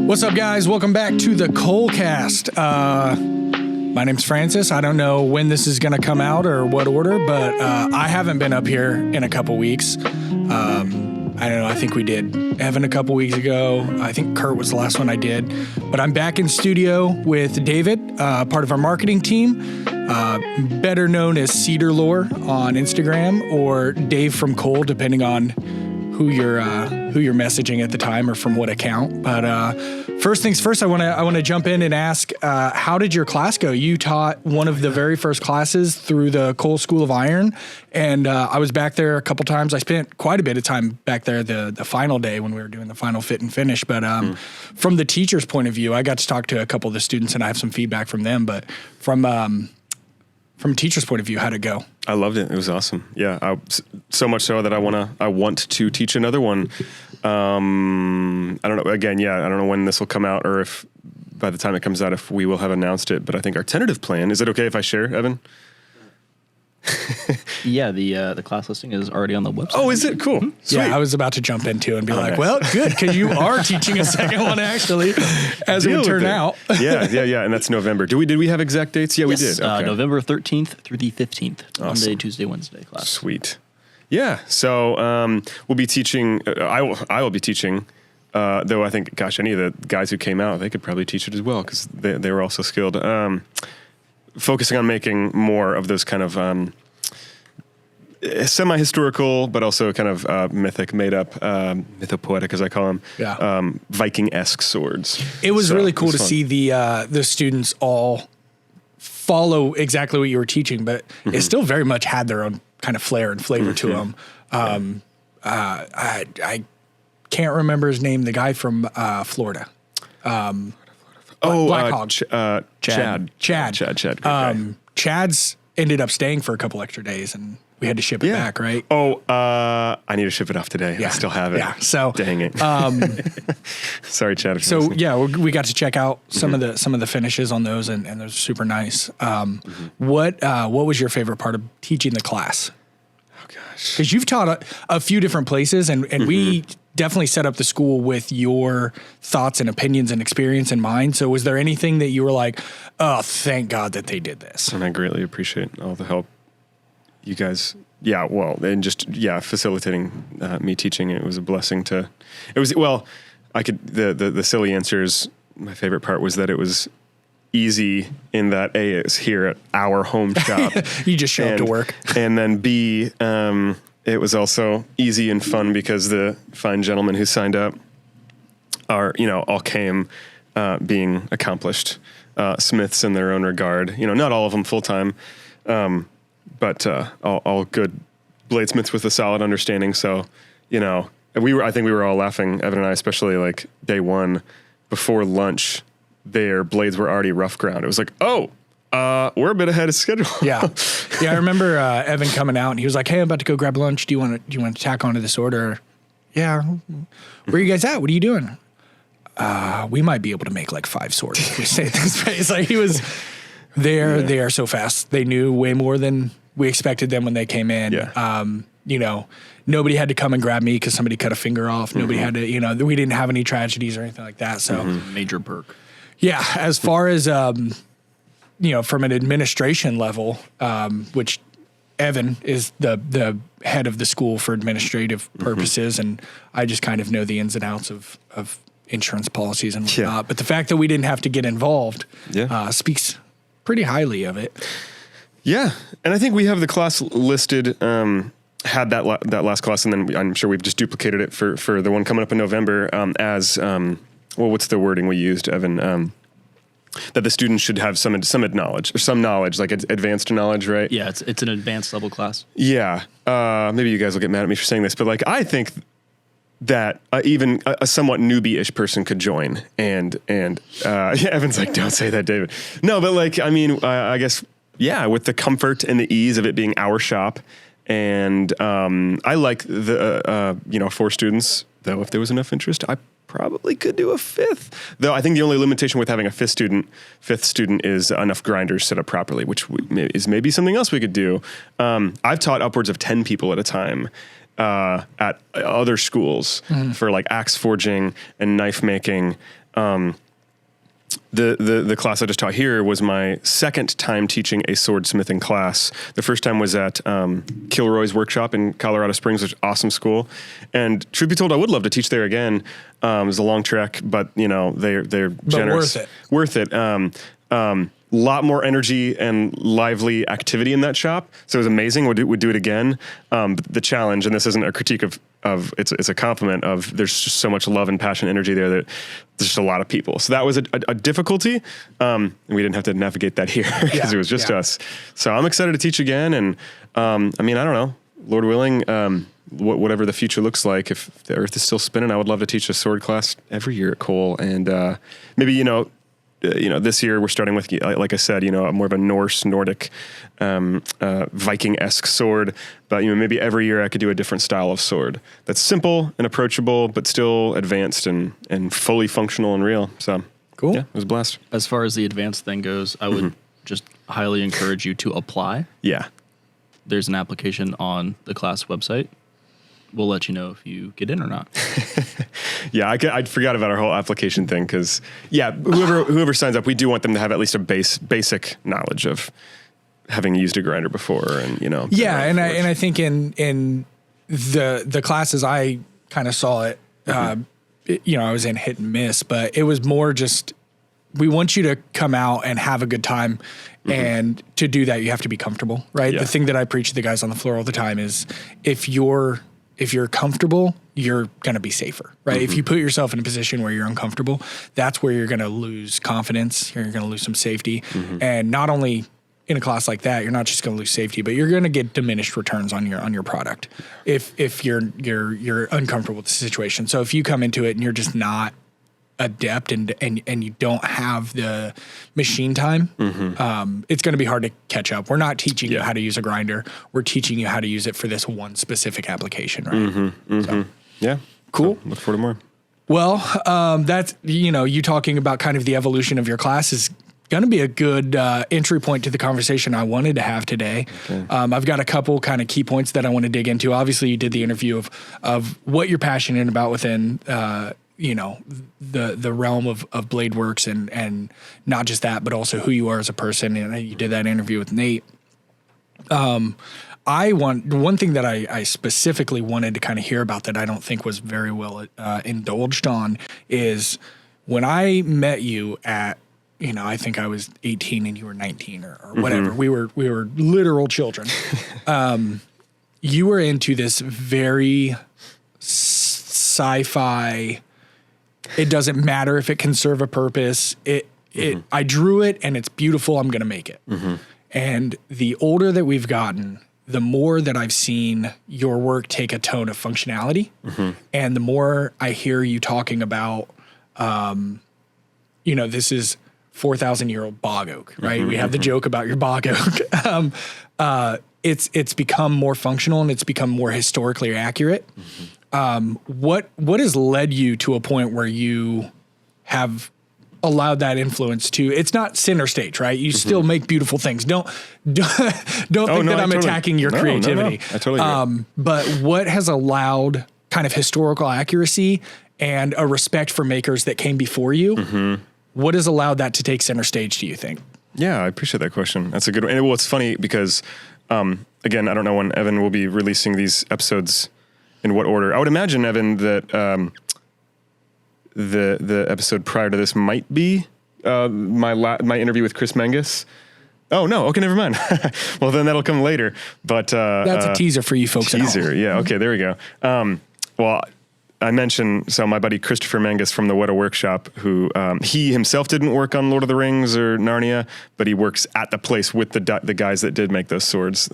What's up, guys? Welcome back to the Colecast. My name's Francis. I don't know when this is going to come out or what order, but I haven't been up here in a couple weeks. I don't know. I think we did Evan a couple weeks ago. I think Kurt was the last one I did. But I'm back in studio with David, part of our marketing team, better known as Cedar Lore on Instagram, or Dave from Cole, depending on who you're messaging at the time or from what account. But first things first, I want to jump in and ask, how did your class go? You taught one of the very first classes through the Cole School of Iron, and I was back there a couple times. I spent quite a bit of time back there the final day when we were doing the final fit and finish. But from the teacher's point of view, I got to talk to a couple of the students, and I have some feedback from them. But from a teacher's point of view, how'd it go? I loved it. It was awesome. Yeah, so much so that I want to teach another one. I don't know. Again, I don't know when this will come out, or if by the time it comes out, if we will have announced it. But I think our tentative plan, is it okay if I share, Evan? Yeah, the class listing is already on the website. Oh, is it? Cool. Sweet. Yeah, I was about to jump into and be like, nice. Well, good, because you are teaching a second one, actually, as it would turn out. Yeah, and that's November. Did we have exact dates? Yeah, yes, we did. Okay. November 13th through the 15th. Awesome. Monday, Tuesday, Wednesday class. Sweet. Yeah, so we'll be teaching, I will be teaching, though I think, gosh, any of the guys who came out, they could probably teach it as well, because they were also skilled. Focusing on making more of those kind of semi-historical, but also kind of mythic, made-up, mythopoetic, as I call them, Viking-esque swords. It was really cool to see the students all follow exactly what you were teaching, but it still very much had their own kind of flair and flavor to them. I can't remember his name, the guy from Florida. Black Hog. Chad. Great guy. Chad's ended up staying for a couple extra days, and we had to ship it back, right? Oh, I need to ship it off today. Yeah. I still have it. Yeah. So dang it. Sorry, Chad. So we got to check out some of the finishes on those, and those are super nice. What was your favorite part of teaching the class? Oh gosh, because you've taught a few different places, and we definitely set up the school with your thoughts and opinions and experience in mind. So was there anything that you were like, oh, thank God that they did this? And I greatly appreciate all the help you guys. Yeah. Well, and just, facilitating me teaching. It was a blessing the silly answers. My favorite part was that it was easy in that A, it's here at our home shop. You just show up to work. And then B, it was also easy and fun because the fine gentlemen who signed up all came being accomplished smiths in their own regard. Not all of them full time, but all good bladesmiths with a solid understanding. So, I think we were all laughing, Evan and I, especially like day one before lunch. Their blades were already rough ground. It was like, we're a bit ahead of schedule. Yeah. I remember Evan coming out, and he was like, "Hey, I'm about to go grab lunch. Do you want to tack onto this order?" Yeah. Where are you guys at? What are you doing? We might be able to make like 5 swords if we stay at this pace. Like he was there. They are so fast. They knew way more than we expected them when they came in. Yeah. Nobody had to come and grab me because somebody cut a finger off. Nobody had to. We didn't have any tragedies or anything like that. So major perk. Yeah. As far as from an administration level, which Evan is the head of the school for administrative purposes, and I just kind of know the ins and outs of insurance policies and whatnot. Yeah. But the fact that we didn't have to get involved speaks pretty highly of it. Yeah, and I think we have the class listed, had that last class, and then I'm sure we've just duplicated it for the one coming up in November as, what's the wording we used, Evan? That the students should have some knowledge, like advanced knowledge, right? Yeah, it's an advanced level class. Yeah, maybe you guys will get mad at me for saying this, but like I think that even a somewhat newbie-ish person could join, and Evan's like, don't say that, David. No, but like I guess with the comfort and the ease of it being our shop, and I like the 4 students, though. If there was enough interest, I probably could do a 5th, though. I think the only limitation with having a 5th student is enough grinders set up properly, which is maybe something else we could do. I've taught upwards of 10 people at a time at other schools for like axe forging and knife making. The class I just taught here was my second time teaching a swordsmithing class. The first time was at Kilroy's workshop in Colorado Springs, which is an awesome school. And truth be told, I would love to teach there again. It was a long trek, but they're generous. Worth it. Lot more energy and lively activity in that shop. So it was amazing. Would do it again. The challenge, and this isn't a critique of it's a compliment of there's just so much love and passion, energy there that there's just a lot of people. So that was a difficulty. And we didn't have to navigate that here because it was just us. So I'm excited to teach again. And I don't know, Lord willing, whatever the future looks like, if the earth is still spinning, I would love to teach a sword class every year at Cole. And maybe, this year we're starting with, like I said, more of a Nordic, Viking-esque sword. But maybe every year I could do a different style of sword that's simple and approachable, but still advanced and fully functional and real. So cool. Yeah, it was a blast. As far as the advanced thing goes, I would just highly encourage you to apply. Yeah. There's an application on the class website. We'll let you know if you get in or not. Yeah, I forgot about our whole application thing because, whoever signs up, we do want them to have at least a basic knowledge of having used a grinder before, and Yeah, and I think in the classes I kind of saw it, I was in hit and miss, but it was more just we want you to come out and have a good time, and to do that you have to be comfortable, right? Yeah. The thing that I preach to the guys on the floor all the time is if you're comfortable, you're going to be safer, right? If you put yourself in a position where you're uncomfortable, that's where you're going to lose confidence. You're going to lose some safety. And not only in a class like that, you're not just going to lose safety, but you're going to get diminished returns on your product if you're uncomfortable with the situation. So if you come into it and you're just not adept and you don't have the machine time, it's going to be hard to catch up. We're not teaching you how to use a grinder. We're teaching you how to use it for this one specific application, right? So, yeah. Cool. So look forward to more. Well, that's, you talking about kind of the evolution of your class is going to be a good entry point to the conversation I wanted to have today. Okay. I've got a couple kind of key points that I want to dig into. Obviously, you did the interview of what you're passionate about within the realm of blade works and not just that, but also who you are as a person. And you did that interview with Nate. One thing that I specifically wanted to kind of hear about that I don't think was very well indulged on is when I met you at, I think I was 18 and you were 19 or whatever. We were literal children. You were into this very sci-fi. It doesn't matter if it can serve a purpose. I drew it and it's beautiful. I'm going to make it. And the older that we've gotten, the more that I've seen your work take a tone of functionality. And the more I hear you talking about, this is 4,000-year-old bog oak, right? We have the joke about your bog oak. It's become more functional and it's become more historically accurate. What has led you to a point where you have allowed that influence to? It's not center stage, right? You still make beautiful things. Don't think that I'm attacking your creativity. I totally agree. But what has allowed kind of historical accuracy and a respect for makers that came before you? What has allowed that to take center stage, do you think? Yeah, I appreciate that question. That's a good one. And it's funny because, again, I don't know when Evan will be releasing these episodes in what order. I would imagine, Evan, that the episode prior to this might be my interview with Chris Menges. Oh, no. Okay, never mind. Well, then that'll come later. But that's a teaser for you folks at home. Teaser, yeah. Okay, there we go. Well, I mentioned, so my buddy Christopher Menges from the Weta Workshop, who he himself didn't work on Lord of the Rings or Narnia, but he works at the place with the guys that did make those swords.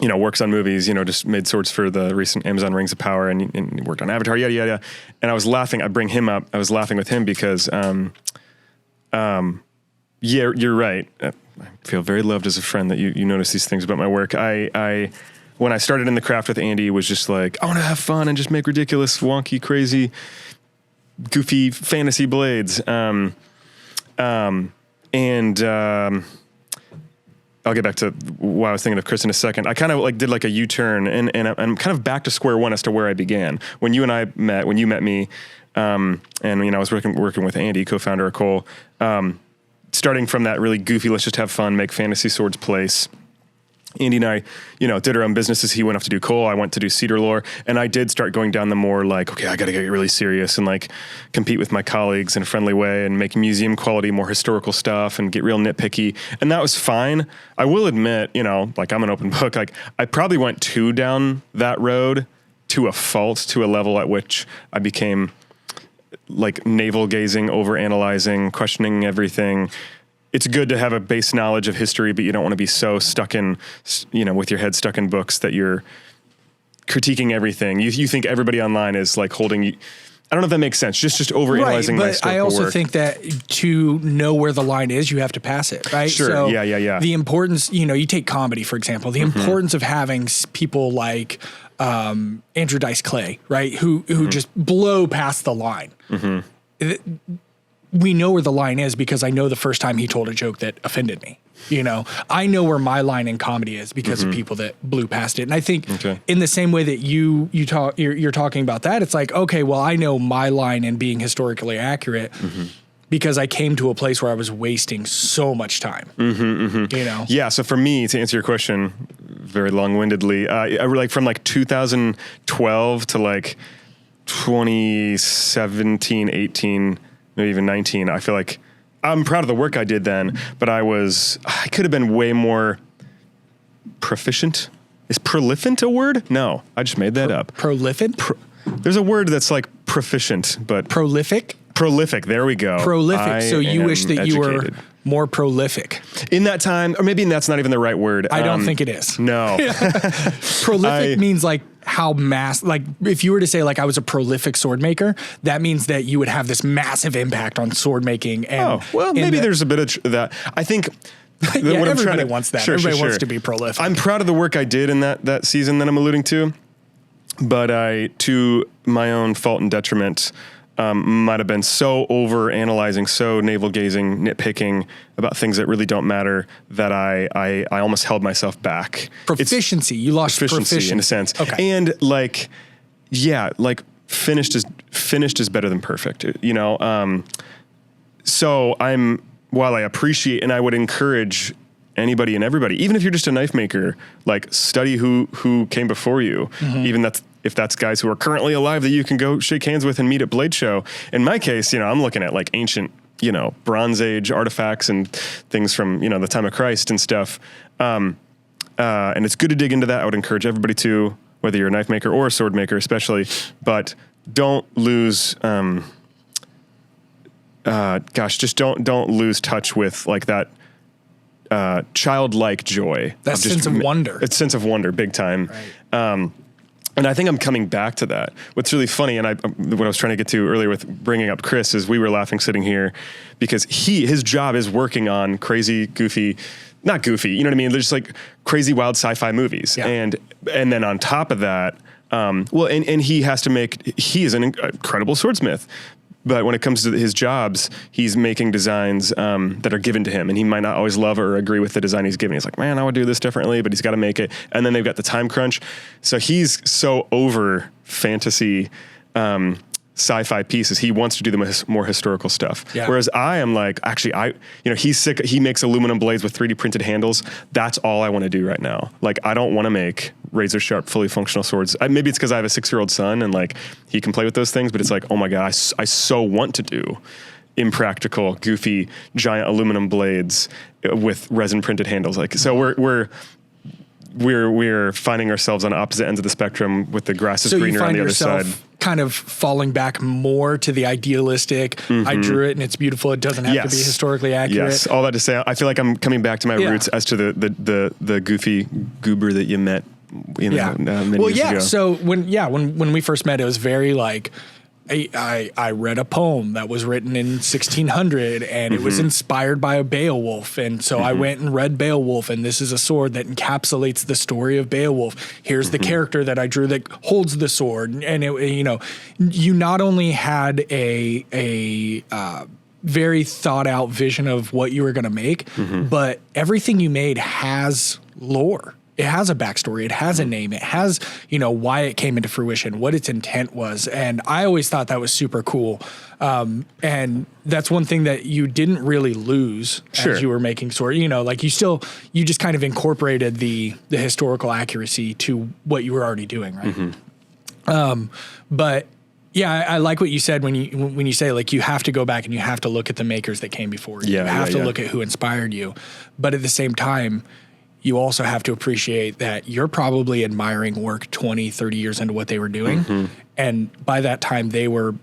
Works on movies, just made swords for the recent Amazon Rings of Power and worked on Avatar, yada, yada. And I was laughing, I bring him up, I was laughing with him because, yeah, you're right. I feel very loved as a friend that you notice these things about my work. When I started in the craft with Andy, was just like, I want to have fun and just make ridiculous, wonky, crazy, goofy fantasy blades. I'll get back to why I was thinking of Chris in a second. I kind of did a U-turn and I'm kind of back to square one as to where I began. When you met me, And, I was working with Andy, co-founder of Cole, starting from that really goofy, let's just have fun, make fantasy swords place. Andy and I, did our own businesses. He went off to do Cole. I went to do Cedar Lore. And I did start going down the more like, okay, I got to get really serious and like compete with my colleagues in a friendly way and make museum quality, more historical stuff and get real nitpicky. And that was fine. I will admit, like I'm an open book. Like I probably went too down that road to a fault, to a level at which I became like navel gazing, over analyzing, questioning everything. It's good to have a base knowledge of history, but you don't want to be so stuck in, with your head stuck in books that you're critiquing everything. You think everybody online is like holding you. I don't know if that makes sense. Just over analyzing my historical work. But I also think that to know where the line is, you have to pass it, right? Sure. So yeah. The importance, you take comedy, for example, the importance of having people like Andrew Dice Clay, right? Who just blow past the line. We know where the line is because I know the first time he told a joke that offended me. I know where my line in comedy is because of people that blew past it. And I think in the same way that you're talking about that, it's like, okay, well, I know my line in being historically accurate because I came to a place where I was wasting so much time. Yeah. So for me, to answer your question very long-windedly, like from like 2012 to like 2017, 18, maybe even 19, I feel like I'm proud of the work I did then, but I could have been way more proficient. Is prolific a word? No, I just made that up. Prolific? There's a word that's like proficient, but prolific? Prolific. There we go. Prolific. So you wish that you were more prolific in that time, or maybe that's not even the right word. I don't think it is. No. Prolific means like how like if you were to say like I was a prolific sword maker, that means that you would have this massive impact on sword making. And maybe there's a bit of that. I think what everybody wants that. Everybody wants to be prolific. I'm proud of the work I did in that season that I'm alluding to, but to my own fault and detriment, might have been so over analyzing, so navel gazing, nitpicking about things that really don't matter that I almost held myself back. Proficiency. You lost proficiency in a sense. Okay. And finished is better than perfect, so while I appreciate and I would encourage anybody and everybody, even if you're just a knife maker, like study who came before you, even if that's guys who are currently alive that you can go shake hands with and meet at Blade Show. In my case, I'm looking at like ancient, Bronze Age artifacts and things from, the time of Christ and stuff. And it's good to dig into that. I would encourage everybody to, whether you're a knife maker or a sword maker especially, but don't lose, just don't lose touch with like that childlike joy. That sense of wonder. It's sense of wonder, big time. Right. And I think I'm coming back to that. What's really funny, and what I was trying to get to earlier with bringing up Chris, is we were laughing sitting here because his job is working on crazy, goofy, not goofy, you know what I mean? They're just like crazy, wild sci-fi movies. Yeah. And then on top of that, and he is an incredible swordsmith. But when it comes to his jobs, he's making designs that are given to him, and he might not always love or agree with the design he's giving. He's like, man, I would do this differently, but he's got to make it. And then they've got the time crunch. So he's so over fantasy sci-fi pieces. He wants to do the more historical stuff. Yeah. Whereas I am like, actually, he's sick. He makes aluminum blades with 3D printed handles. That's all I want to do right now. Like, I don't want to make razor sharp, fully functional swords. Maybe it's because I have a 6-year-old son and like he can play with those things, but it's like, oh my God, I so want to do impractical, goofy, giant aluminum blades with resin printed handles. Like, so we're finding ourselves on opposite ends of the spectrum with the grass is greener on the other side. Kind of falling back more to the idealistic. I drew it and it's beautiful. It doesn't have to be historically accurate. Yes, all that to say, I feel like I'm coming back to my roots as to the goofy goober that you met. Many years ago. So when we first met, it was very like. I read a poem that was written in 1600 and it was inspired by a Beowulf. And so I went and read Beowulf, and this is a sword that encapsulates the story of Beowulf. Here's the character that I drew that holds the sword. And you not only had a very thought out vision of what you were going to make, but everything you made has lore. it has a backstory. It has a name. It has, why it came into fruition, what its intent was. And I always thought that was super cool. And that's one thing that you didn't really lose as you were making sword. You just kind of incorporated the historical accuracy to what you were already doing, right? But yeah, I like what you said when you say like you have to go back and you have to look at the makers that came before you. You have to look at who inspired you. But at the same time, you also have to appreciate that you're probably admiring work 20, 30 years into what they were doing. And by that time, they were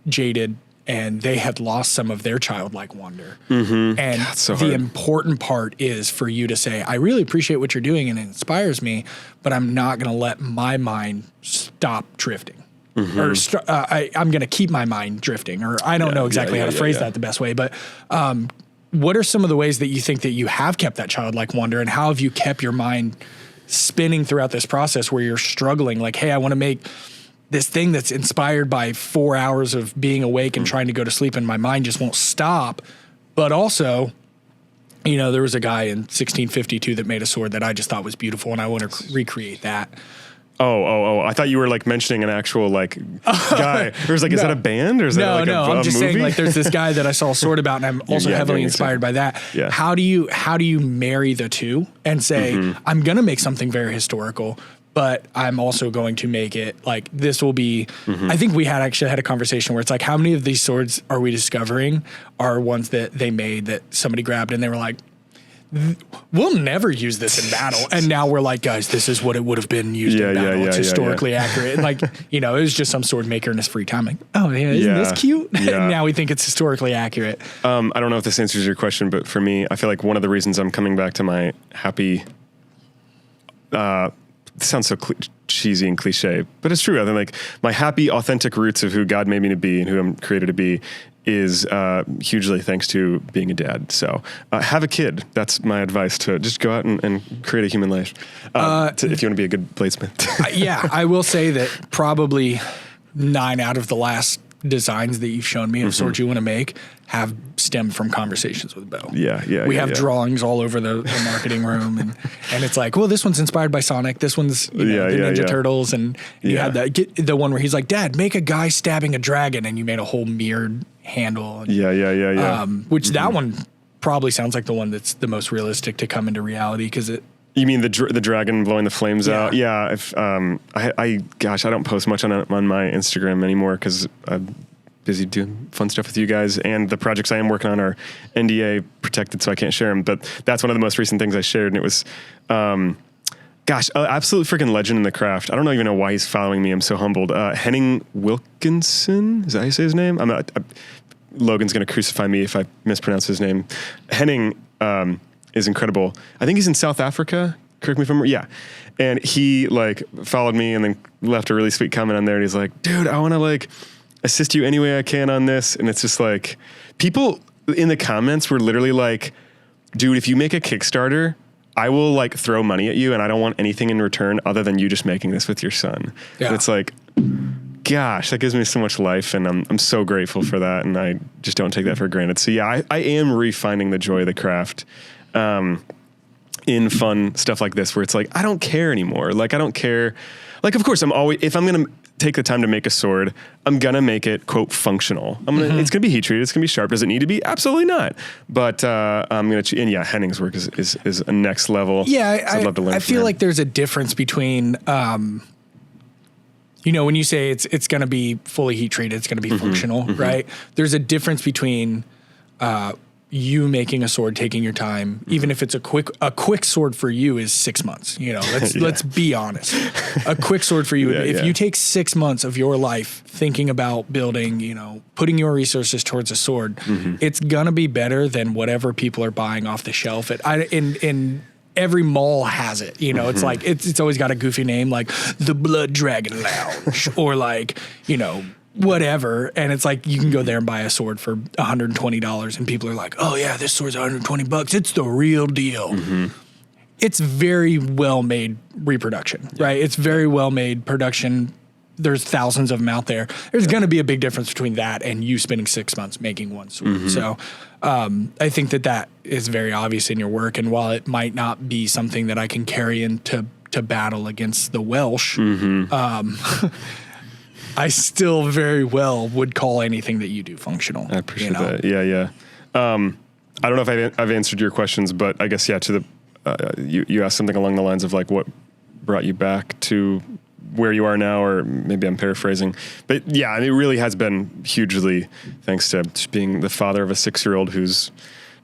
jaded and they had lost some of their childlike wonder. And God, so the important part is for you to say, I really appreciate what you're doing and it inspires me, but I'm not going to let my mind stop drifting. Or I'm going to keep my mind drifting, or I don't know exactly how to phrase that the best way, but what are some of the ways that you think that you have kept that childlike wonder, and how have you kept your mind spinning throughout this process where you're struggling? Like, hey, I want to make this thing that's inspired by 4 hours of being awake and trying to go to sleep, and my mind just won't stop. But also, there was a guy in 1652 that made a sword that I just thought was beautiful, and I want to recreate that. Oh! I thought you were like mentioning an actual like guy. Or was like, is that a band or is that like a I'm just movie? saying like there's this guy that I saw a sword about, and I'm also heavily inspired by that. Yeah. How do you marry the two and say I'm gonna make something very historical, but I'm also going to make it like this will be. I think we actually had a conversation where it's like, how many of these swords are we discovering are ones that they made that somebody grabbed and they were like, we'll never use this in battle. And now we're like, guys, this is what it would have been used in battle. It's historically accurate. And like, it was just some sword maker in his free time. Like, oh yeah, isn't this cute? And now we think it's historically accurate. I don't know if this answers your question, but for me, I feel like one of the reasons I'm coming back to my happy, it sounds so cheesy and cliche, but it's true. I think like my happy, authentic roots of who God made me to be and who I'm created to be is hugely thanks to being a dad. So have a kid. That's my advice, to just go out and create a human life if you want to be a good bladesmith. I will say that probably 9 out of the last designs that you've shown me of swords you want to make have stemmed from conversations with Bo. We have drawings all over the marketing room, and it's like, well, this one's inspired by Sonic. This one's the Ninja Turtles, and you had the one where he's like, Dad, make a guy stabbing a dragon, and you made a whole mirrored handle. Which that one probably sounds like the one that's the most realistic to come into reality, because it. You mean the dragon blowing the flames out? Yeah. If I don't post much on my Instagram anymore because I'm busy doing fun stuff with you guys, and the projects I am working on are NDA protected, so I can't share them. But that's one of the most recent things I shared, and it was, absolute freaking legend in the craft. I don't even know why he's following me. I'm so humbled. Henning Wilkinson, is that how you say his name? Logan's going to crucify me if I mispronounce his name. Henning is incredible. I think he's in South Africa. Correct me if I'm wrong. Yeah. And he like followed me and then left a really sweet comment on there. And he's like, dude, I want to like assist you any way I can on this. And it's just like, people in the comments were literally like, dude, if you make a Kickstarter, I will like throw money at you and I don't want anything in return other than you just making this with your son. Yeah. And it's like, gosh, that gives me so much life, and I'm so grateful for that, and I just don't take that for granted. So yeah, I am refinding the joy of the craft in fun stuff like this, where it's like, I don't care anymore. Like, I don't care. Like, of course, if I'm going to take the time to make a sword, I'm going to make it, quote, functional. It's going to be heat treated. It's going to be sharp. Does it need to be? Absolutely not. But I'm going to, and yeah, Henning's work is a next level. Yeah. I'd love to learn I feel like there's a difference between, when you say it's going to be fully heat treated, it's going to be functional, right? There's a difference between you making a sword, taking your time, even if it's a quick sword for you is 6 months. Let's be honest. A quick sword for you, if you take 6 months of your life thinking about building, putting your resources towards a sword, it's gonna be better than whatever people are buying off the shelf. In every mall has it, it's like, it's always got a goofy name like the Blood Dragon Lounge or like, whatever. And it's like, you can go there and buy a sword for $120 and people are like, oh yeah, this sword's $120. It's the real deal. It's very well made reproduction, right? It's very well made production there's thousands of them out there. There's going to be a big difference between that and you spending 6 months making one sword. So I think that is very obvious in your work. And while it might not be something that I can carry into battle against the Welsh, I still very well would call anything that you do functional. I appreciate that. Yeah. I don't know if I've answered your questions, but I guess, to the, you asked something along the lines of like what brought you back to where you are now, or maybe I'm paraphrasing, but yeah, it really has been hugely thanks to just being the father of a 6-year-old who's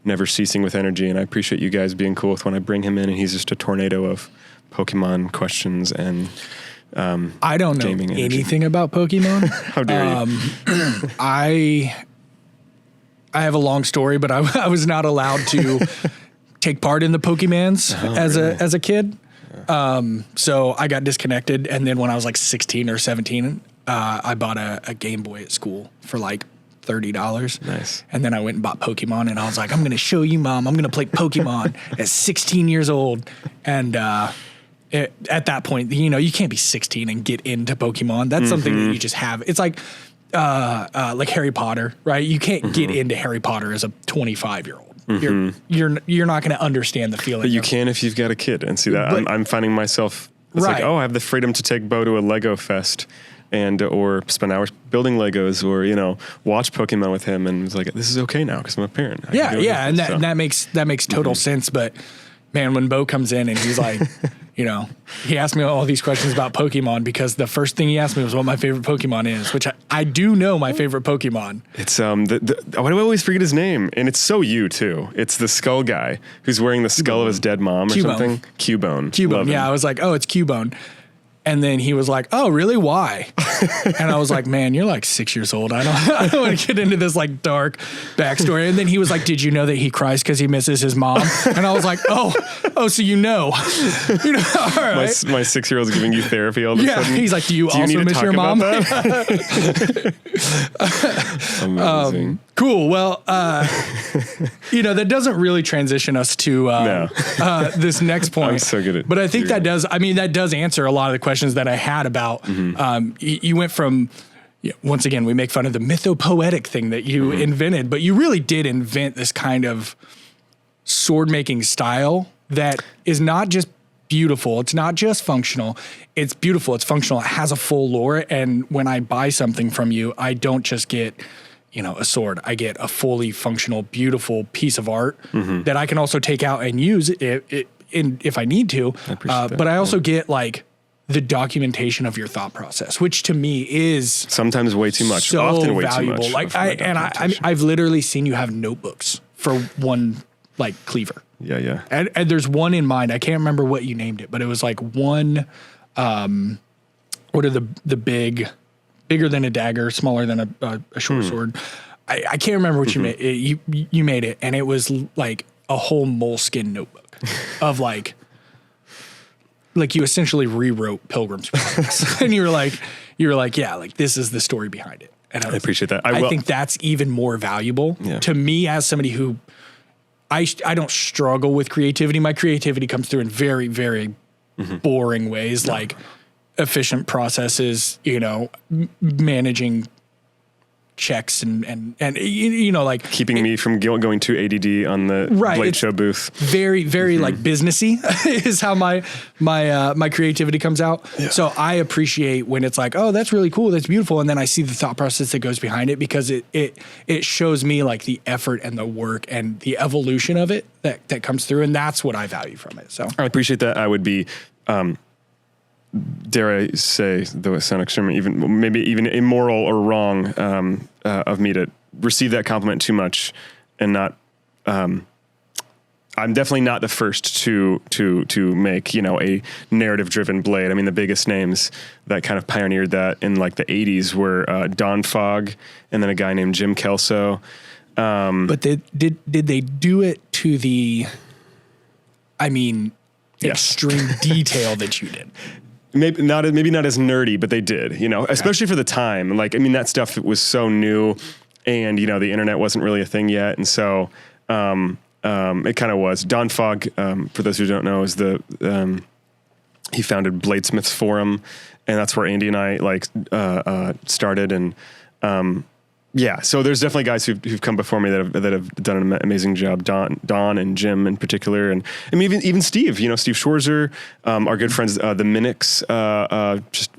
never ceasing with energy. And I appreciate you guys being cool with when I bring him in and he's just a tornado of Pokemon questions and, I don't know anything about Pokemon. How dare you? I have a long story, but I was not allowed to take part in the Pokemans as a kid. So I got disconnected. And then when I was like 16 or 17, I bought a Game Boy at school for like $30. Nice. And then I went and bought Pokemon and I was like, I'm going to show you, Mom. I'm going to play Pokemon at 16 years old. And, at that point, you can't be 16 and get into Pokemon. That's something that you just have. It's like Harry Potter, right? You can't get into Harry Potter as a 25-year-old. You're not going to understand the feeling. But you can if you've got a kid, and see that I'm finding myself. It's like, I have the freedom to take Bo to a Lego fest, or spend hours building Legos, or watch Pokemon with him, and it's like, this is okay now because I'm a parent. And that makes total sense. But man, when Bo comes in and he's like, he asked me all these questions about Pokemon because the first thing he asked me was what my favorite Pokemon is, which I do know my favorite Pokemon. It's why do I always forget his name? And it's so you too. It's the skull guy who's wearing the skull of his dead mom or something. Cubone. Yeah, I was like, oh, it's Cubone. And then he was like, oh, really? Why? And I was like, man, you're like 6 years old. I don't want to get into this like dark backstory. And then he was like, did you know that he cries because he misses his mom? And I was like, oh, so all right. My 6-year-old's giving you therapy all of a sudden. He's like, do you also miss your mom? Amazing. Cool. Well, that doesn't really transition us to this next point. I'm so good at it. But I think that does answer a lot of the questions that I had about, you went from, once again, we make fun of the mythopoetic thing that you invented, but you really did invent this kind of sword making style that is not just beautiful. It's not just functional. It's beautiful. It's functional. It has a full lore. And when I buy something from you, I don't just get a sword. I get a fully functional, beautiful piece of art that I can also take out and use if I need to. But I also get like the documentation of your thought process, which to me is sometimes way too much, often way valuable. too much. I've literally seen you have notebooks for one like cleaver. Yeah. And there's one in mind. I can't remember what you named it, but it was like one. What are the bigger than a dagger, smaller than a short sword. I can't remember what you made. You made it, and it was like a whole moleskin notebook of like you essentially rewrote Pilgrim's Progress, and you were like, yeah, like this is the story behind it. And I appreciate that. I think that's even more valuable to me as somebody who I don't struggle with creativity. My creativity comes through in very, very boring ways, like efficient processes, managing checks and like keeping me from going too ADD on the Blade Show booth. Very, very like businessy is how my creativity comes out. Yeah. So I appreciate when it's like, oh, that's really cool. That's beautiful. And then I see the thought process that goes behind it because it shows me like the effort and the work and the evolution of it that comes through. And that's what I value from it. So I appreciate that. I would be, dare I say, though it sounds extremely, maybe even immoral or wrong of me to receive that compliment too much, and not. I'm definitely not the first to make a narrative-driven blade. I mean, the biggest names that kind of pioneered that in like the '80s were Don Fogg, and then a guy named Jim Kelso. But did they do it to the? I mean, extreme detail that you did. Maybe not as nerdy, but they did, especially for the time. Like, I mean, that stuff was so new, and the internet wasn't really a thing yet, and so it kind of was. Don Fogg, for those who don't know, is he founded Bladesmiths Forum, and that's where Andy and I like started. And yeah, so there's definitely guys who've come before me that have done an amazing job. Don and Jim in particular, and I mean even Steve. Steve Schwarzer, our good friends, the Minix, just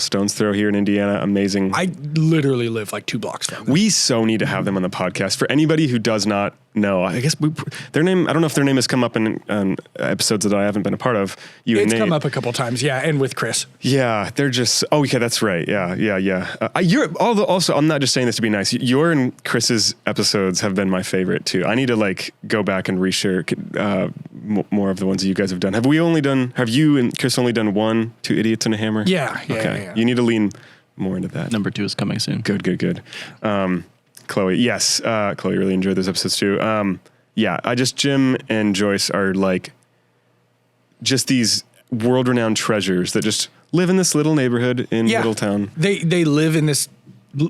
stone's throw here in Indiana. Amazing. I literally live like 2 blocks from them. We so need to have them on the podcast. For anybody who does not know, I guess their name. I don't know if their name has come up in episodes that I haven't been a part of. It's come up a couple times, yeah, and with Chris. Yeah, they're just. Oh, yeah, that's right. Yeah. Also, I'm not just saying this to be nice. Your and Chris's episodes have been my favorite too. I need to like go back and reshare more of the ones that you guys have done. Have you and Chris only done 1, 2 Idiots and a Hammer? Yeah. Okay. You need to lean more into that. Number 2 is coming soon. Good. Chloe, yes. Chloe really enjoyed those episodes too. Jim and Joyce are like just these world-renowned treasures that just live in this little neighborhood in Middletown. They live in this,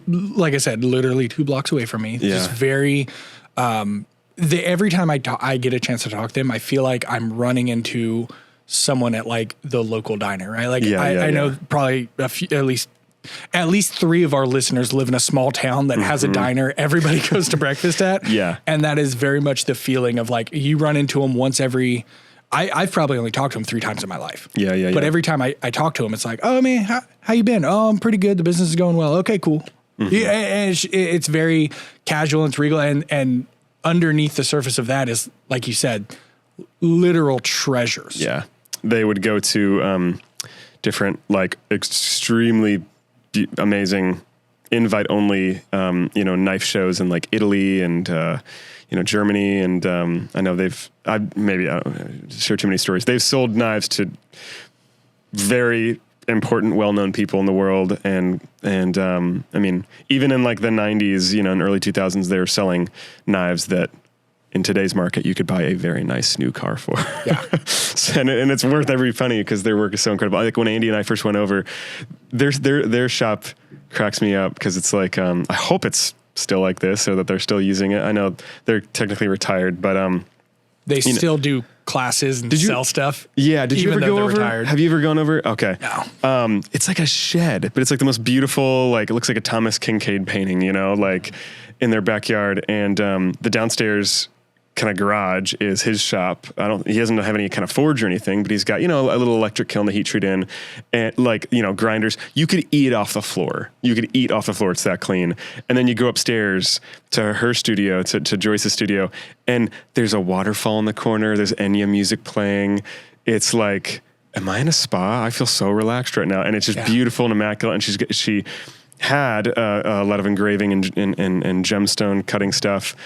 like I said, literally 2 blocks away from me. Yeah. Just very, every time I get a chance to talk to them, I feel like I'm running into someone at like the local diner, right? Like I know probably at least 3 of our listeners live in a small town that has a diner everybody goes to breakfast at. Yeah. And that is very much the feeling of like you run into them once every, I've probably only talked to them 3 times in my life. Yeah. But every time I talk to them, it's like, oh man, how you been? Oh, I'm pretty good. The business is going well. Okay, cool. Yeah, and it's very casual and it's regal. And underneath the surface of that is, like you said, literal treasures. Yeah. They would go to different, like extremely amazing invite only, knife shows in like Italy and, Germany. And I know I don't share too many stories. They've sold knives to very important, well-known people in the world. And I mean, even in like the 90s, in early 2000s, they were selling knives that in today's market, you could buy a very nice new car for. Yeah. and it's worth every penny because their work is so incredible. Like when Andy and I first went over, their shop cracks me up because it's like, I hope it's still like this so that they're still using it. I know they're technically retired, but they still do classes and sell stuff. Yeah. Did you ever go over? Retired. Have you ever gone over? Okay. No. It's like a shed, but it's like the most beautiful, like it looks like a Thomas Kincaid painting, like in their backyard. And the downstairs kind of garage is his shop. He doesn't have any kind of forge or anything, but he's got, a little electric kiln to heat treat in and like, grinders. You could eat off the floor. It's that clean. And then you go upstairs to her studio, to Joyce's studio, and there's a waterfall in the corner. There's Enya music playing. It's like, am I in a spa? I feel so relaxed right now. And it's just beautiful and immaculate. And she had a lot of engraving and gemstone cutting stuff.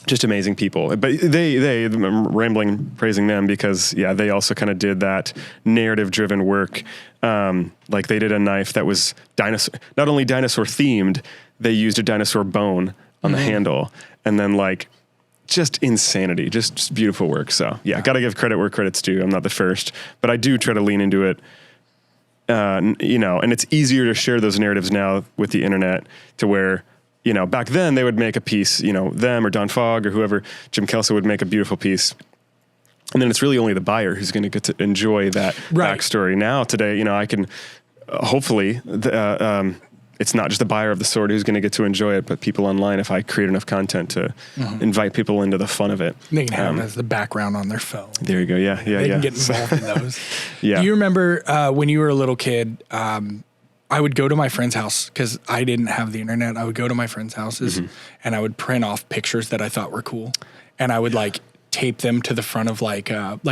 Just amazing people, but I'm rambling, praising them because they also kind of did that narrative driven work. Like they did a knife that was not only dinosaur themed, they used a dinosaur bone on the handle and then like just insanity, just beautiful work. So got to give credit where credit's due. I'm not the first, but I do try to lean into it. And it's easier to share those narratives now with the internet to where, back then they would make a piece, them or Don Fogg or whoever, Jim Kelso would make a beautiful piece. And then it's really only the buyer who's going to get to enjoy that backstory. Now, today, I can hopefully, it's not just the buyer of the sword who's going to get to enjoy it, but people online, if I create enough content to invite people into the fun of it. They can have it as the background on their phone. There you go. Yeah. They can get involved in those. Yeah. Do you remember when you were a little kid, I would go to my friend's house because I didn't have the internet. I would go to my friends' houses and I would print off pictures that I thought were cool. And I would like tape them to the front of like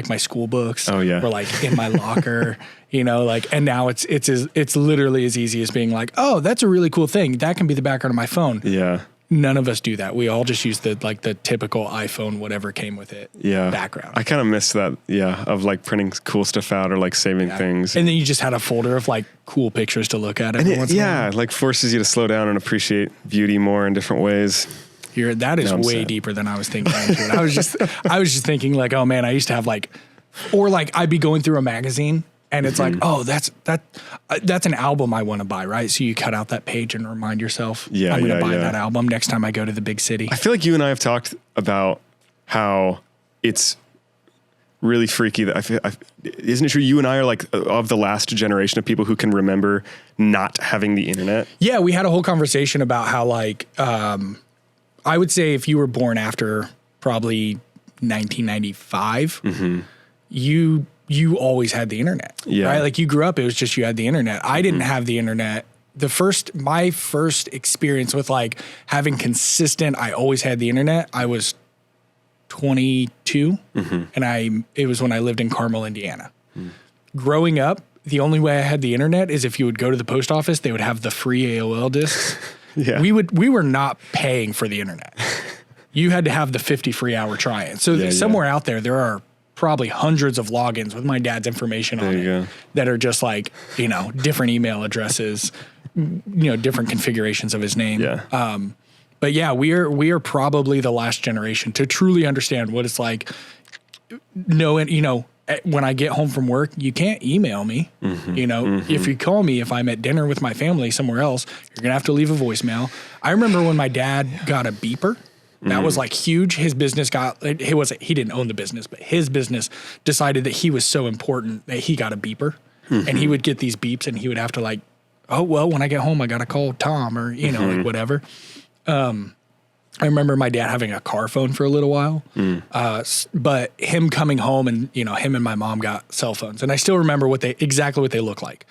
my school books. Oh yeah. Or like in my locker, and now it's literally as easy as being like, oh, that's a really cool thing. That can be the background of my phone. Yeah. None of us do that. We all just use the typical iPhone, whatever came with it. Yeah. Background. I kind of miss that. Yeah. Of like printing cool stuff out or like saving things. And then you just had a folder of like cool pictures to look at every once in a while. Like forces you to slow down and appreciate beauty more in different ways. That is way deeper than I was thinking. I was just thinking like, oh man, I used to have I'd be going through a magazine and it's like, oh, that's an album I want to buy, right? So you cut out that page and remind yourself, I'm going to buy that album next time I go to the big city. I feel like you and I have talked about how it's really freaky that isn't it true you and I are like of the last generation of people who can remember not having the internet? Yeah, we had a whole conversation about how like I would say if you were born after probably 1995, you always had the internet. Yeah. Right? Like you grew up, it was just you had the internet. I didn't have the internet. My first experience with like having consistent, I always had the internet, I was 22 and it was when I lived in Carmel, Indiana. Growing up, the only way I had the internet is if you would go to the post office, they would have the free AOL discs. Yeah. We were not paying for the internet. You had to have the 50 free hour try-in. So somewhere out there are probably hundreds of logins with my dad's information on it that are just like, different email addresses, different configurations of his name. Yeah. But yeah, we are probably the last generation to truly understand what it's like. When I get home from work, you can't email me. If you call me, if I'm at dinner with my family somewhere else, you're gonna have to leave a voicemail. I remember when my dad got a beeper. That was like huge. His business he didn't own the business, but his business decided that he was so important that he got a beeper, and he would get these beeps, and he would have to like, oh well, when I get home, I gotta call Tom or like whatever. I remember my dad having a car phone for a little while, but him coming home and, him and my mom got cell phones. And I still remember exactly what they look like.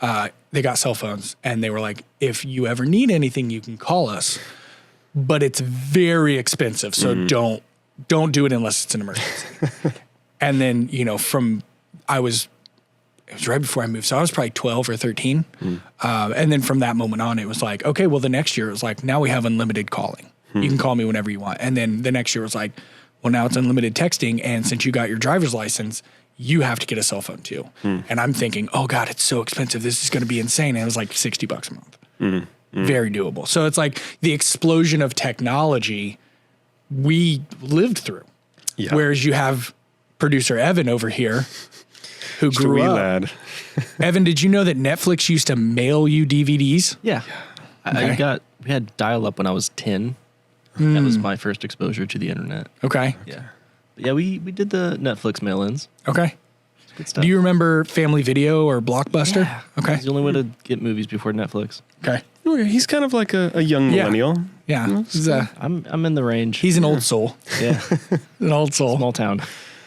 They got cell phones and they were like, if you ever need anything, you can call us, but it's very expensive. So don't do it unless it's an emergency. And then, it was right before I moved. So I was probably 12 or 13. And then from that moment on, it was like, okay, well, the next year it was like, now we have unlimited calling. You can call me whenever you want. And then the next year was like, well, now it's unlimited texting. And since you got your driver's license, you have to get a cell phone too. And I'm thinking, oh God, it's so expensive. This is going to be insane. And it was like $60 a month. Very doable. So it's like the explosion of technology we lived through. Yeah. Whereas you have producer Evan over here who grew up. Lad. Evan, did you know that Netflix used to mail you DVDs? Yeah. Okay. We had dial-up when I was 10. That was my first exposure to the internet. Okay. Yeah. But yeah, we did the Netflix mail-ins. Okay. Good stuff. Do you remember Family Video or Blockbuster? Yeah. Okay. It's the only way to get movies before Netflix. Okay. He's kind of like a young millennial. Yeah. I'm in the range. He's an old soul. Yeah. An old soul. Small town.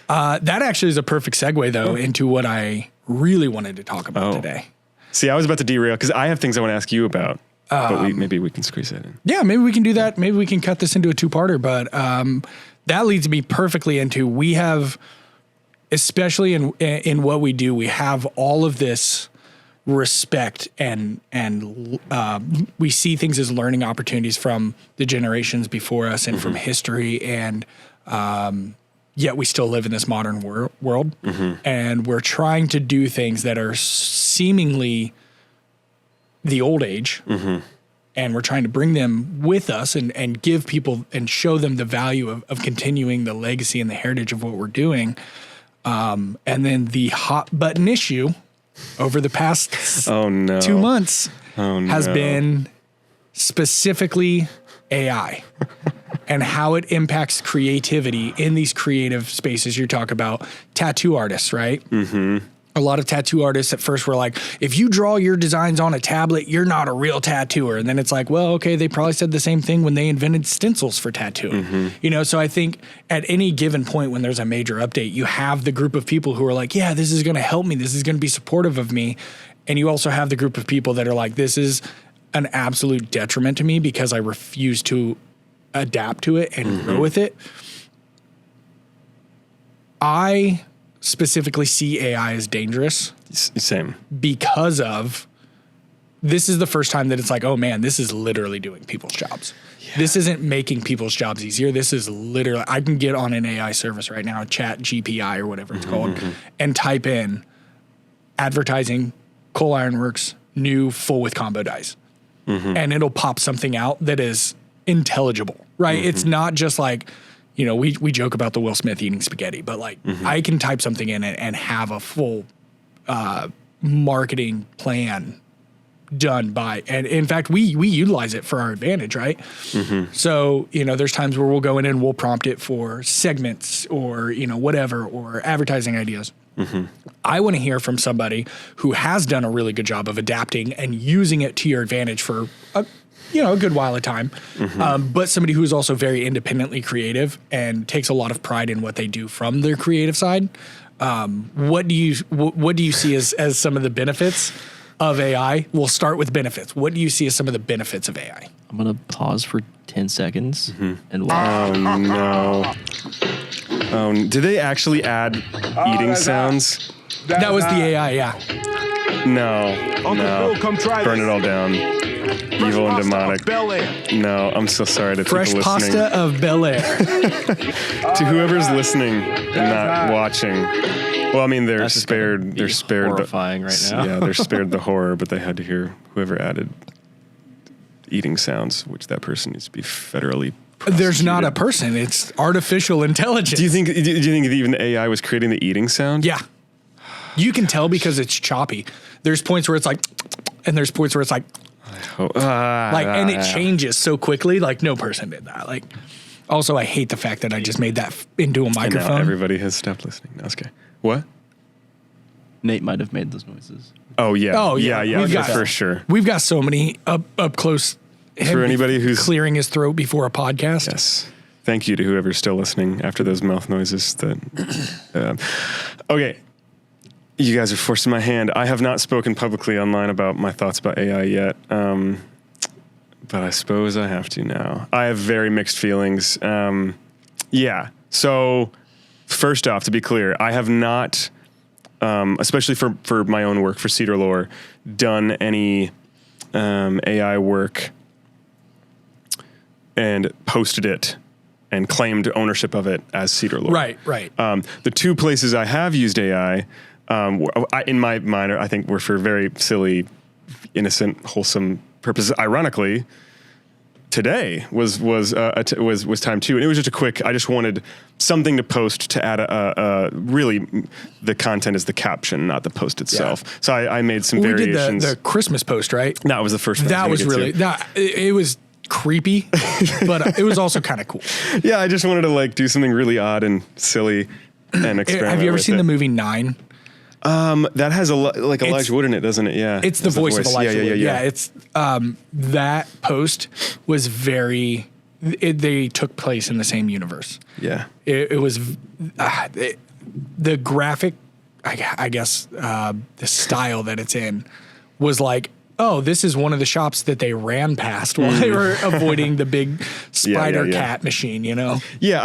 That actually is a perfect segue, though, into what I really wanted to talk about today. See, I was about to derail because I have things I want to ask you about. But maybe we can squeeze that in. Yeah, maybe we can do that. Maybe we can cut this into a two-parter. But that leads me perfectly into we have, especially in what we do, we have all of this respect and we see things as learning opportunities from the generations before us and from history. And yet we still live in this modern world. And we're trying to do things that are seemingly the old age, and we're trying to bring them with us and give people and show them the value of continuing the legacy and the heritage of what we're doing. And then the hot button issue over the past 2 months has been specifically AI and how it impacts creativity in these creative spaces. You talk about tattoo artists, right? A lot of tattoo artists at first were like, if you draw your designs on a tablet, you're not a real tattooer. And then it's like, well, okay, they probably said the same thing when they invented stencils for tattooing. So I think at any given point when there's a major update, you have the group of people who are like, yeah, this is going to help me. This is going to be supportive of me. And you also have the group of people that are like, this is an absolute detriment to me because I refuse to adapt to it and grow with it. I specifically see AI as dangerous. Same. Because of this is the first time that it's like, oh man, this is literally doing people's jobs. Yeah. This isn't making people's jobs easier. This is literally, I can get on an AI service right now, Chat GPI or whatever it's called, and type in advertising, Coal Ironworks, new full width combo dies. And it'll pop something out that is intelligible, right? It's not just like, we joke about the Will Smith eating spaghetti, but like I can type something in it and have a full marketing plan done by, and in fact, we utilize it for our advantage, right? Mm-hmm. So, there's times where we'll go in and we'll prompt it for segments or, whatever, or advertising ideas. Mm-hmm. I want to hear from somebody who has done a really good job of adapting and using it to your advantage for a good while of time, but somebody who is also very independently creative and takes a lot of pride in what they do from their creative side. What do you see as some of the benefits of AI? We'll start with benefits. What do you see as some of the benefits of AI? I'm going to pause for 10 seconds and watch. Oh, no. Oh, did they actually add eating sounds? That was the AI, yeah. No. Phil, come try Burn this. it all down. Evil and demonic. No, I'm so sorry to Fresh people listening. pasta of Bel Air. To whoever's listening and not watching. Well, I mean, they're That's spared. They're spared. Horrifying right now. Yeah, they're spared the horror, but they had to hear whoever added eating sounds, which that person needs to be federally. There's not a prosecuted. person. It's artificial intelligence. Do you think even the AI was creating the eating sound? Yeah. You can tell because it's choppy. There's points where it's like, and there's points where it's like, and it changes so quickly. Like, no person did that. Like, also, I hate the fact that I just made that into a And microphone. now everybody has stopped listening. That's okay. What? Nate might have made those noises. Oh yeah. Oh, yeah. Yeah. We've got- For sure. We've got so many up close. For anybody who's clearing his throat before a podcast. Yes. Thank you to whoever's still listening after those mouth noises. Okay. You guys are forcing my hand. I have not spoken publicly online about my thoughts about AI yet, but I suppose I have to now. I have very mixed feelings. Yeah. So first off, to be clear, I have not, especially for my own work, for Cedar Lore, done any AI work and posted it and claimed ownership of it as Cedar Lore. Right. The two places I have used AI, in my mind, I think were for very silly, innocent, wholesome purposes. Ironically, today was time too, and it was just a quick. I just wanted something to post to add really the content is the caption, not the post itself. Yeah. So I made some variations. We did the Christmas post, right? That was the first one. That was really it was creepy, but it was also kind of cool. Yeah, I just wanted to do something really odd and silly and experiment. Have you ever with seen it. the movie 9? That has Elijah Wood in it, doesn't it? Yeah. It's the voice of Elijah Wood. Yeah, it's that post was very they took place in the same universe. Yeah. It was the graphic, I guess, the style that it's in was like, oh, this is one of the shops that they ran past while they were avoiding the big spider cat machine, Yeah,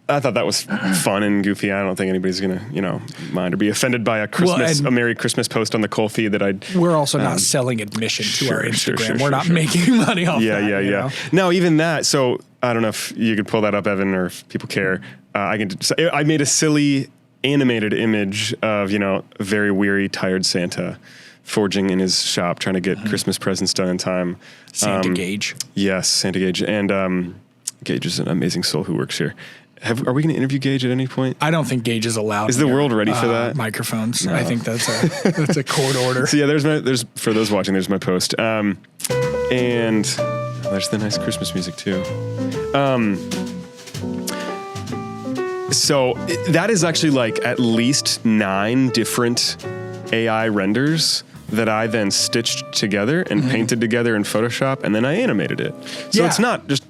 I thought that was fun and goofy. I don't think anybody's gonna, mind or be offended by a Merry Christmas post on the Cole feed that we're also not selling admission to our Instagram. Sure, we're not making money off that. Yeah. No, even that. So I don't know if you could pull that up, Evan, or if people care. I made a silly animated image of, a very weary, tired Santa forging in his shop, trying to get Christmas presents done in time. Santa Gage. Yes, Santa Gage. And Gage is an amazing soul who works here. Are we going to interview Gage at any point? I don't think Gage is allowed. Is the world ready for that? Microphones. No. I think that's a court order. So yeah, there's for those watching, there's my post. And there's the nice Christmas music too. So that is actually at least 9 different AI renders that I then stitched together and painted together in Photoshop, and then I animated it. So it's not just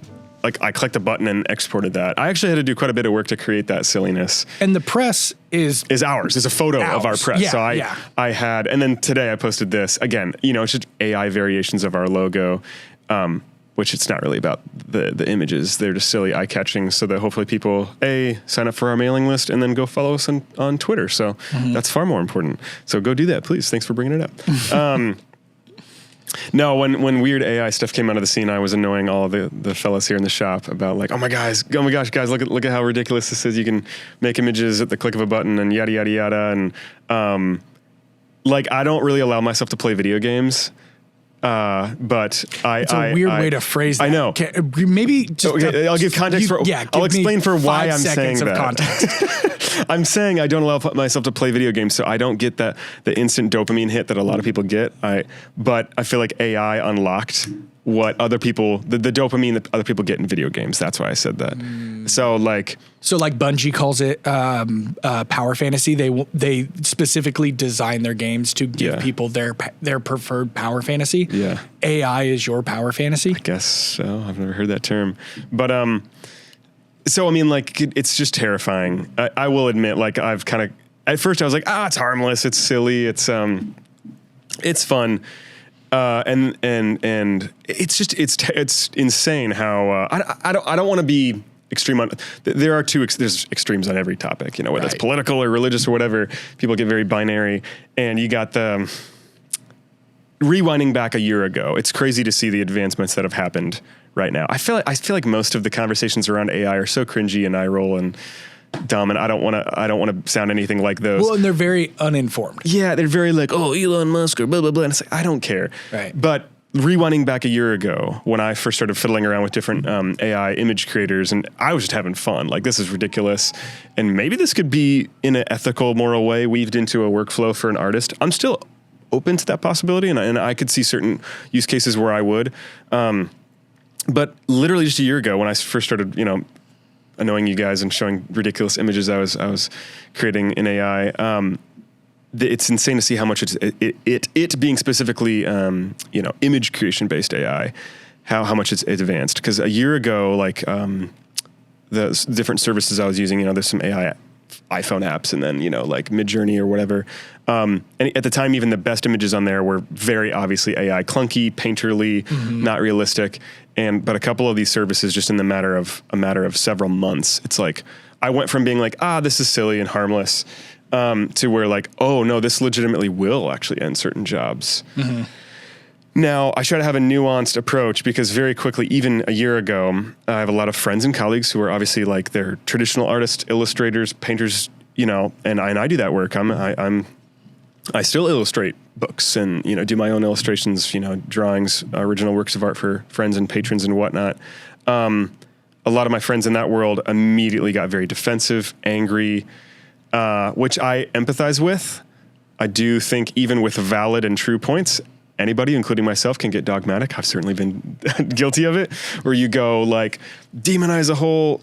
I clicked a button and exported that. I actually had to do quite a bit of work to create that silliness. And the press is ours. It's a photo of our press. Yeah, so I had, and then today I posted this again. It's just AI variations of our logo, which it's not really about the images. They're just silly, eye-catching, so that hopefully people sign up for our mailing list and then go follow us on Twitter. So that's far more important. So go do that, please. Thanks for bringing it up. No, when weird AI stuff came out of the scene, I was annoying all the fellas here in the shop about oh my gosh, guys, look at how ridiculous this is. You can make images at the click of a button and yada yada yada. And I don't really allow myself to play video games But it's a weird way to phrase that. I know. Maybe just I'll give context I'll explain for why I'm saying that. Context. I'm saying I don't allow myself to play video games, so I don't get the instant dopamine hit that a lot of people get. But I feel like AI unlocked what other people, the dopamine that other people get in video games. That's why I said that. So like Bungie calls it power fantasy. They specifically design their games to give people their preferred power fantasy. Yeah. AI is your power fantasy. I guess so. I've never heard that term, but so I mean, like, it's just terrifying. I will admit, like, I've kind of at first I was like, it's harmless, it's silly, it's fun. And it's just it's insane how I don't want to be extreme on. There are there's extremes on every topic, whether it's political or religious or whatever. People get very binary, and you got the rewinding back a year ago. It's crazy to see the advancements that have happened right now. I feel like most of the conversations around AI are so cringy and eye roll and dumb, and I don't want to sound anything like those. Well, and they're very uninformed. Yeah, they're very like, Elon Musk or blah, blah, blah. And it's like, I don't care. Right. But rewinding back a year ago when I first started fiddling around with different AI image creators, and I was just having fun. Like, this is ridiculous. And maybe this could be in an ethical, moral way weaved into a workflow for an artist. I'm still open to that possibility, and I could see certain use cases where I would. But literally just a year ago when I first started, annoying you guys and showing ridiculous images I was creating in AI. It's insane to see how much it being specifically image creation based AI, how much it's advanced. Because a year ago, like the different services I was using, there's some AI iPhone apps, and then like Midjourney or whatever. And at the time, even the best images on there were very obviously AI, clunky, painterly, not realistic. But a couple of these services, just in a matter of several months, it's like I went from being like, this is silly and harmless, to where like, oh no, this legitimately will actually end certain jobs. Mm-hmm. Now, I try to have a nuanced approach because very quickly, even a year ago, I have a lot of friends and colleagues who are obviously like they're traditional artists, illustrators, painters, and I do that work. I still illustrate books and, do my own illustrations, drawings, original works of art for friends and patrons and whatnot. A lot of my friends in that world immediately got very defensive, angry, which I empathize with. I do think even with valid and true points, anybody, including myself, can get dogmatic. I've certainly been guilty of it, where you go like demonize a whole,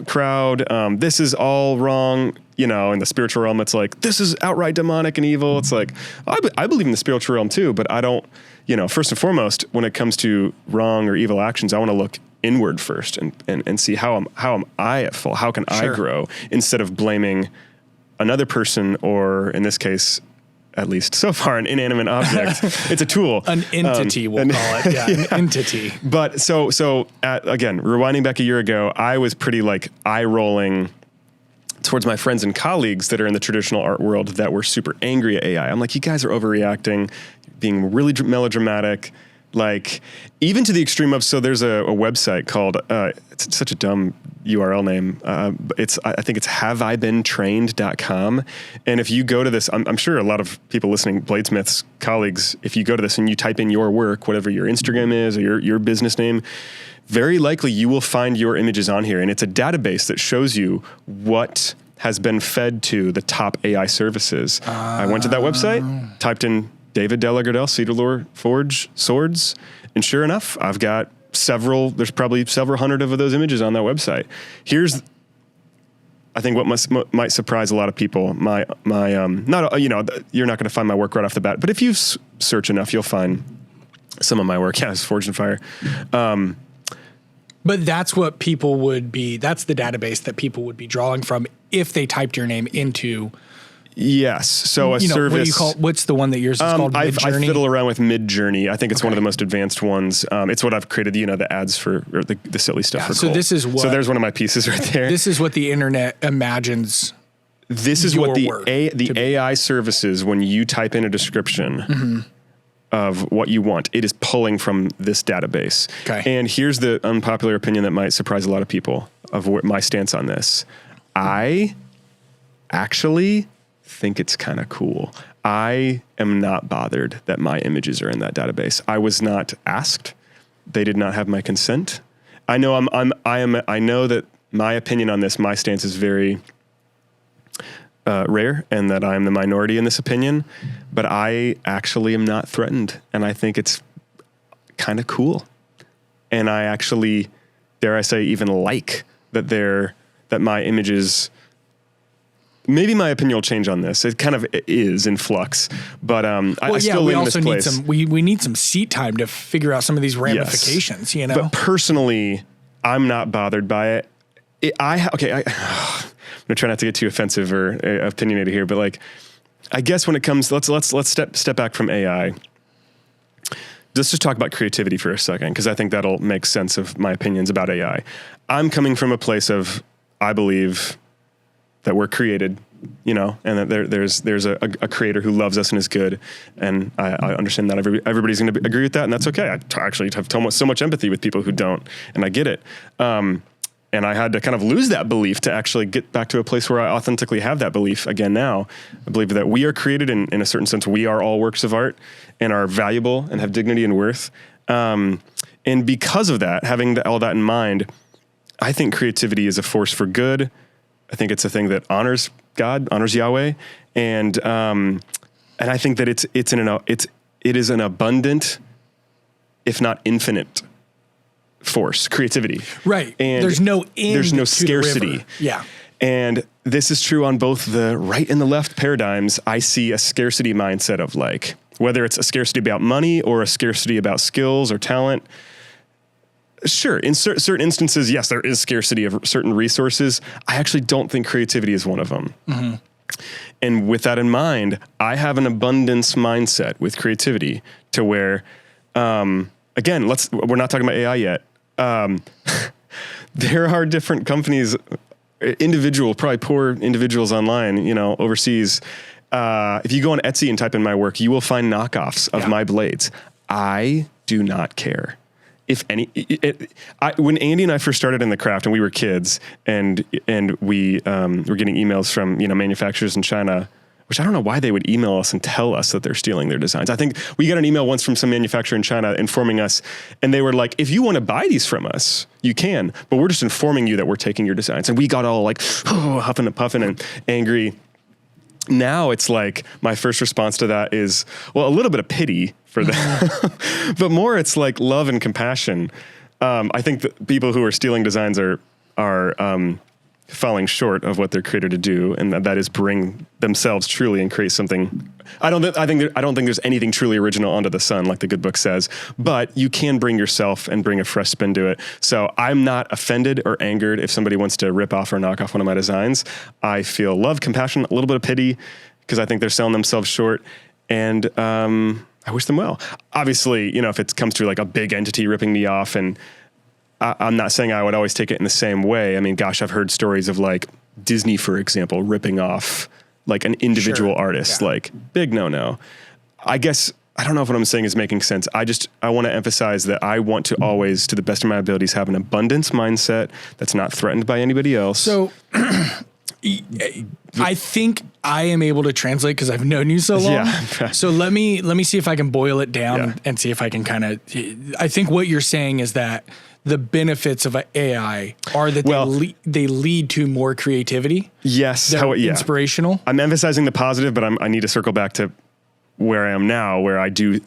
crowd. This is all wrong. In the spiritual realm, it's like, this is outright demonic and evil. It's like, I believe in the spiritual realm too, but I don't, first and foremost, when it comes to wrong or evil actions, I want to look inward first and see how am I at fault? How can I grow, instead of blaming another person, or in this case, at least so far, an inanimate object. It's a tool. An entity, we'll call it. Yeah, an entity. But so again, rewinding back a year ago, I was pretty like eye-rolling towards my friends and colleagues that are in the traditional art world that were super angry at AI. I'm like, you guys are overreacting, being really melodramatic. Like, even to the extreme of, so there's a website called, it's such a dumb URL name. I think it's haveibeentrained.com. And if you go to this, I'm sure a lot of people listening, Bladesmiths, colleagues, if you go to this and you type in your work, whatever your Instagram is or your business name, very likely you will find your images on here. And it's a database that shows you what has been fed to the top AI services. I went to that website, typed in David Delegardelle, Cedarlore Forge swords. And sure enough, I've got there's probably several hundred of those images on that website. Here's, I think, what might surprise a lot of people. You're not going to find my work right off the bat, but if you search enough, you'll find some of my work. Yeah, it's Forged in Fire. But that's what people that's the database that people would be drawing from if they typed your name into. Yes. So service. What's the one that yours is called? I Midjourney? fiddle around with Midjourney. I think it's one of the most advanced ones. It's what I've created, the ads for, or the silly stuff for. So Cole. this is what. So there's one of my pieces right there. This is what the internet imagines. This is what the AI services, when you type in a description of what you want, it is pulling from this database. Okay. And here's the unpopular opinion that might surprise a lot of people of my stance on this. I actually think it's kind of cool. I am not bothered that my images are in that database. I was not asked. They did not have my consent. I know I know that my opinion on this, my stance is very rare, and that I'm the minority in this opinion, but I actually am not threatened, and I think it's kind of cool. And I actually, dare I say, even like that my images, maybe my opinion will change on this. It kind of is in flux, but I still live in this place. We need some seat time to figure out some of these ramifications, you know? But personally, I'm not bothered by it. I'm gonna try not to get too offensive or opinionated here, but like, I guess when it comes, let's step back from AI. Let's just talk about creativity for a second, because I think that'll make sense of my opinions about AI. I'm coming from a place of, I believe that we're created, you know, and that there's a creator who loves us and is good. And I understand that everybody's going to agree with that, and that's okay. I actually have so much empathy with people who don't, and I get it. And I had to kind of lose that belief to actually get back to a place where I authentically have that belief again now. I believe that we are created in a certain sense. We are all works of art and are valuable and have dignity and worth. And because of that, having all that in mind, I think creativity is a force for good. I think it's a thing that honors God, honors Yahweh. And I think that it is an abundant, if not infinite, force, creativity. Right. And there's no end. There's no to scarcity. the river. Yeah. And this is true on both the right and the left paradigms. I see a scarcity mindset of like, whether it's a scarcity about money or a scarcity about skills or talent. Sure, in certain instances, yes, there is scarcity of certain resources. I actually don't think creativity is one of them. Mm-hmm. And with that in mind, I have an abundance mindset with creativity to where, again, we're not talking about AI yet. There are different companies, probably poor individuals online, you know, overseas. If you go on Etsy and type in my work, you will find knockoffs of my blades. I do not care. If any, when Andy and I first started in the craft and we were kids and we were getting emails from, you know, manufacturers in China, which I don't know why they would email us and tell us that they're stealing their designs. I think we got an email once from some manufacturer in China informing us, and they were like, if you want to buy these from us, you can, but we're just informing you that we're taking your designs. And we got all like, huffing and puffing and angry. Now it's like, my first response to that is, well, a little bit of pity for them, but more it's like love and compassion. I think that people who are stealing designs are falling short of what they're created to do, and that is bring themselves truly and create something. I don't think there's anything truly original under the sun, like the good book says, but you can bring yourself and bring a fresh spin to it. So I'm not offended or angered if somebody wants to rip off or knock off one of my designs. I feel love, compassion, a little bit of pity, because I think they're selling themselves short, and I wish them well. Obviously, you know, if it comes to like a big entity ripping me off, and I'm not saying I would always take it in the same way. I mean, gosh, I've heard stories of like Disney, for example, ripping off like an individual artist, like big no. I guess, I don't know if what I'm saying is making sense. I want to emphasize that I want to always, to the best of my abilities, have an abundance mindset that's not threatened by anybody else. So I think I am able to translate because I've known you so long. Yeah. So let me see if I can boil it down and see if I can kind of, I think what you're saying is that the benefits of AI are that they lead to more creativity. Yes. Inspirational. I'm emphasizing the positive, but I need to circle back to where I am now, where I do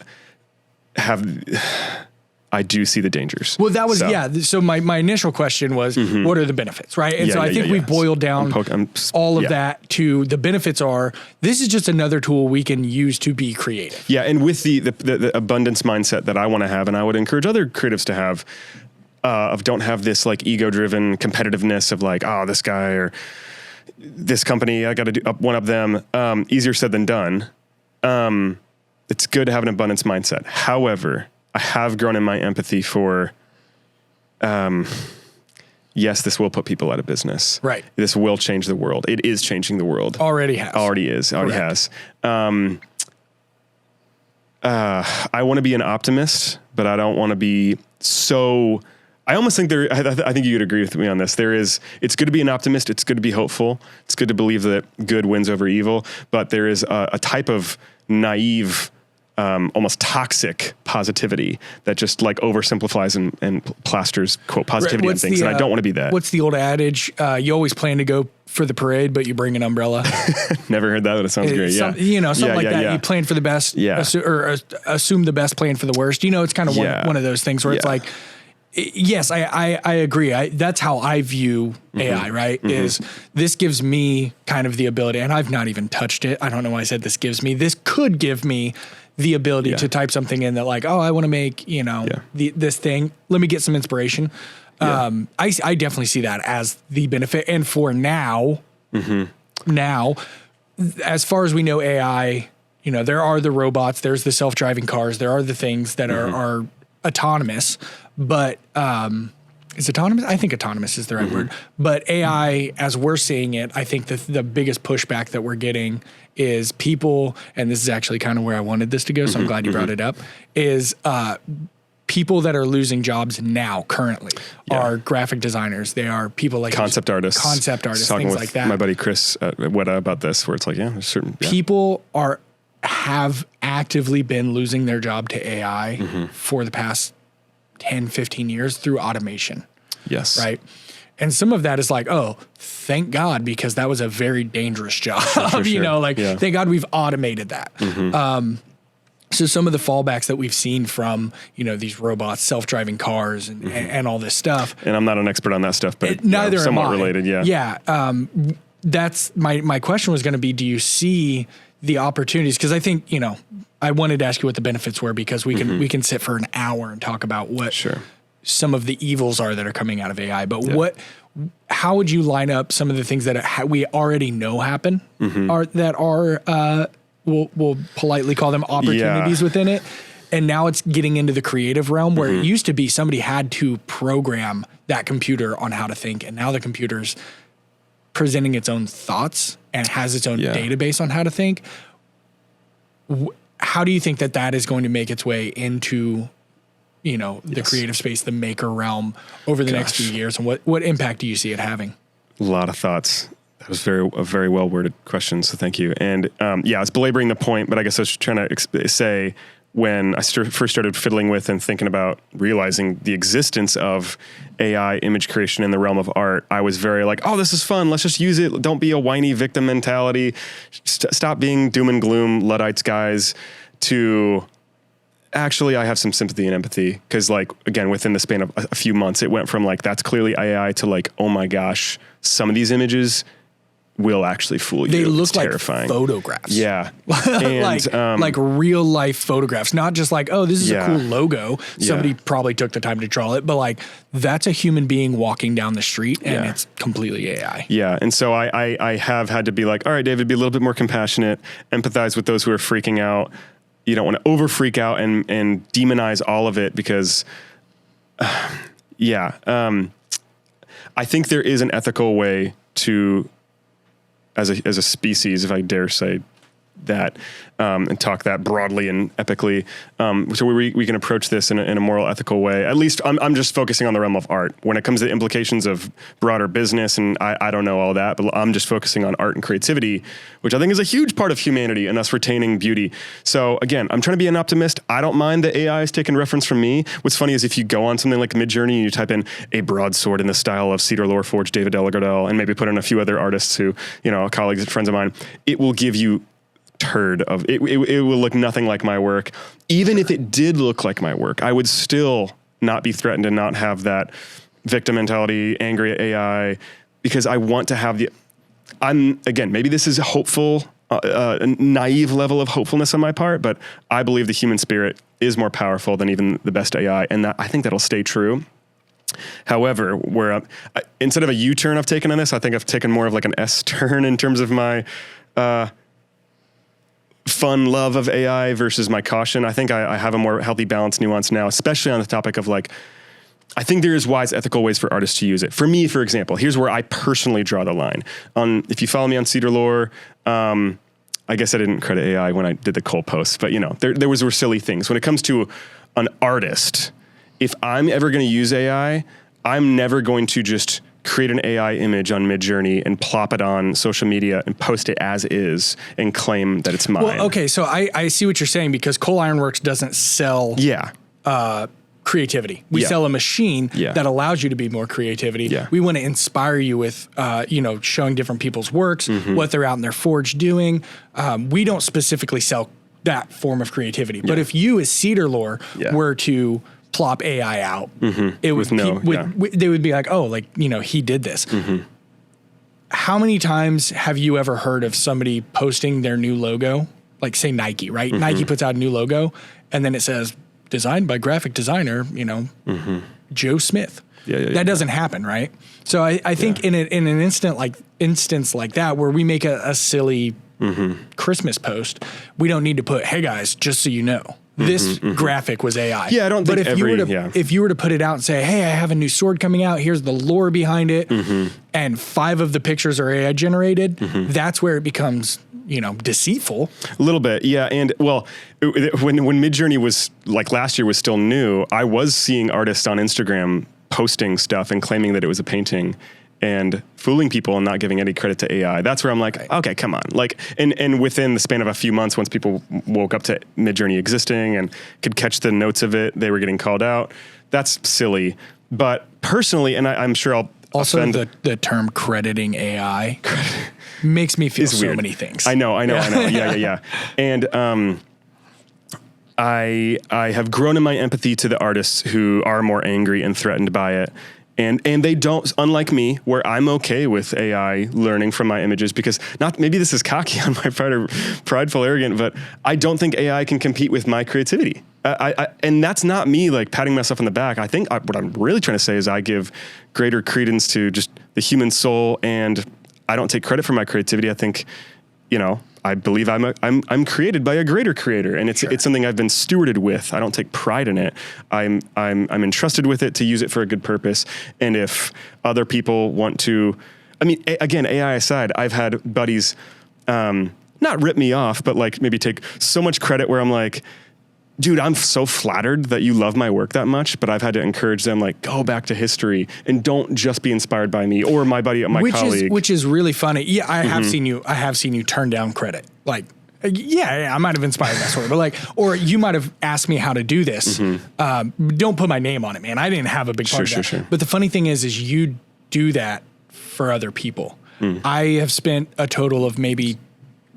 see the dangers. Well, that was, So my initial question was, what are the benefits, right? And I think we've boiled down all of that to the benefits are, this is just another tool we can use to be creative. Yeah, and with the abundance mindset that I want to have, and I would encourage other creatives to have, of don't have this like ego-driven competitiveness of like, oh, this guy or this company, I got to do one up them. Easier said than done. It's good to have an abundance mindset. However, I have grown in my empathy for, yes, this will put people out of business. Right. This will change the world. It is changing the world. Already has. Already has. I want to be an optimist, but I don't want to be so I almost think I think you'd agree with me on this. It's good to be an optimist. It's good to be hopeful. It's good to believe that good wins over evil. But there is a type of naive, almost toxic positivity that just like oversimplifies and plasters quote positivity on things. And I don't want to be that. What's the old adage? You always plan to go for the parade, but you bring an umbrella. Never heard that, but it sounds great. Something like that. Yeah. You plan for the best, or assume the best, plan for the worst. It's kind of one of those things where it's like, yes, I agree. That's how I view AI, right? Mm-hmm. Is this gives me kind of the ability, and I've not even touched it. I don't know why I said this gives me. This could give me the ability to type something in that like, oh, I want to make, this thing. Let me get some inspiration. Yeah. I definitely see that as the benefit. And for now, as far as we know, AI, there are the robots, there's the self-driving cars, there are the things that are autonomous, but, is autonomous? I think autonomous is the right word. But AI, as we're seeing it, I think the biggest pushback that we're getting is people, and this is actually kind of where I wanted this to go, so I'm glad you brought it up, is people that are losing jobs now currently are graphic designers. They are people like concept artists, things like that. My buddy Chris at Weta about this, where it's like, certain people have actively been losing their job to AI for the past 10, 15 years through automation. Yes. Right. And some of that is like, oh, thank God, because that was a very dangerous job. Sure. Thank God we've automated that. So some of the fallbacks that we've seen from, these robots, self-driving cars and all this stuff. And I'm not an expert on that stuff, but neither somewhat am I. Related. Yeah. Yeah. That's my question was going to be, do you see the opportunities? Because I think, I wanted to ask you what the benefits were, because we can sit for an hour and talk about what some of the evils are that are coming out of AI. But how would you line up some of the things that we already know happen we'll politely call them opportunities within it. And now it's getting into the creative realm where it used to be somebody had to program that computer on how to think. And now the computer's presenting its own thoughts and has its own database on how to think. How do you think that is going to make its way into, the creative space, the maker realm over the next few years? And what impact do you see it having? A lot of thoughts. That was a very well worded question, so thank you. And I was belaboring the point, but I guess I was trying to say when I first started fiddling with and thinking about realizing the existence of AI image creation in the realm of art, I was very like, oh, this is fun. Let's just use it. Don't be a whiny victim mentality. Stop being doom and gloom Luddites guys. To actually, I have some sympathy and empathy, because again, within the span of a few months, it went from that's clearly AI to oh my gosh, some of these images will actually fool you. They look it's terrifying. Like photographs. Yeah. And, like real life photographs, not just oh, this is a cool logo. Somebody probably took the time to draw it, but that's a human being walking down the street and it's completely AI. Yeah. And so I have had to be all right, David, be a little bit more compassionate, empathize with those who are freaking out. You don't want to over freak out and demonize all of it, because I think there is an ethical way to, as a species, if I dare say that, and talk that broadly and epically. So we can approach this in a moral, ethical way. At least I'm just focusing on the realm of art. When it comes to implications of broader business, and I don't know all that, but I'm just focusing on art and creativity, which I think is a huge part of humanity and us retaining beauty. So again, I'm trying to be an optimist. I don't mind that AI is taking reference from me. What's funny is if you go on something like Midjourney and you type in a broadsword in the style of Cedar Loreforge, David Delegardelle, and maybe put in a few other artists who, colleagues and friends of mine, it will give you turd of it. It will look nothing like my work. Even if it did look like my work, I would still not be threatened and not have that victim mentality, angry at AI, because I want to have maybe this is a hopeful, a naive level of hopefulness on my part, but I believe the human spirit is more powerful than even the best AI. And I think that'll stay true. However, where instead of a U-turn I've taken on this, I think I've taken more of an S-turn in terms of my, fun love of AI versus my caution. I think I have a more healthy, balanced nuance now, especially on the topic of I think there is wise, ethical ways for artists to use it. For me, for example, here's where I personally draw the line. If you follow me on Cedar Lore, I guess I didn't credit AI when I did the Cole post, but there were silly things. When it comes to an artist if I'm ever going to use AI, I'm never going to just create an AI image on Midjourney and plop it on social media and post it as is and claim that it's mine. Well, okay, so I see what you're saying, because Coal Ironworks doesn't sell creativity. We sell a machine that allows you to be more creativity. Yeah. We want to inspire you with, showing different people's works, what they're out in their forge doing. We don't specifically sell that form of creativity. But if you as Cedar Lore were to plop AI out, it would they would be like, oh, like, he did this. How many times have you ever heard of somebody posting their new logo? Like, say Nike, right? Nike puts out a new logo and then it says designed by graphic designer, Joe Smith. That doesn't happen, right? So I think in an instance like that, where we make a silly Christmas post, we don't need to put, hey guys, just so you know, this graphic was AI. Yeah, I don't think if you were to put it out and say, hey, I have a new sword coming out, here's the lore behind it, and 5 of the pictures are AI generated, that's where it becomes, deceitful. A little bit, yeah. And well, when Midjourney was, like, last year was still new, I was seeing artists on Instagram posting stuff and claiming that it was a painting and fooling people and not giving any credit to AI. That's where I'm like, okay, come on. Like, and within the span of a few months, once people woke up to Midjourney existing and could catch the notes of it, they were getting called out. That's silly. But personally, and I'm sure I'll also offend, the term crediting AI makes me feel so many things. I know. Yeah. And I have grown in my empathy to the artists who are more angry and threatened by it. And they don't, unlike me, where I'm okay with AI learning from my images, because maybe this is cocky on my part or prideful, arrogant, but I don't think AI can compete with my creativity. And that's not me like patting myself on the back. I think what I'm really trying to say is I give greater credence to just the human soul, and I don't take credit for my creativity. I think, I believe I'm created by a greater creator, and it's something I've been stewarded with. I don't take pride in it. I'm entrusted with it to use it for a good purpose. And if other people want to, again, AI aside, I've had buddies not rip me off, but like maybe take so much credit where I'm like, dude, I'm so flattered that you love my work that much, but I've had to encourage them, like, go back to history and don't just be inspired by me or my buddy, my colleague. Which is really funny. Yeah, I have seen you turn down credit. Like, I might have inspired that sort of, but like, or you might have asked me how to do this. Don't put my name on it, man. I didn't have a big part of that. Sure. But the funny thing is you do that for other people. I have spent a total of maybe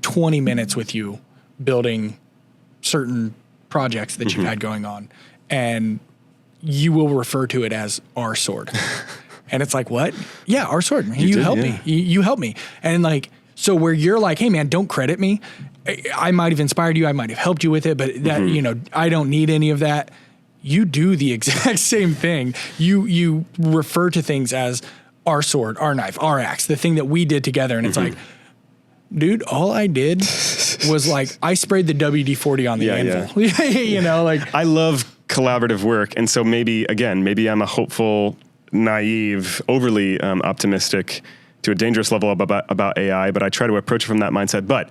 20 minutes with you building certain projects that you've had going on, and you will refer to it as our sword. And it's like, what? Yeah, our sword. You helped me. You helped me. And like, so where you're like, hey man, don't credit me. I might have inspired you. I might have helped you with it, but that, I don't need any of that. You do the exact same thing. You refer to things as our sword, our knife, our axe, the thing that we did together. And it's like, dude, all I did was like, I sprayed the WD-40 on the anvil. Like, I love collaborative work. And so maybe I'm a hopeful, naive, overly optimistic to a dangerous level about AI, but I try to approach it from that mindset. But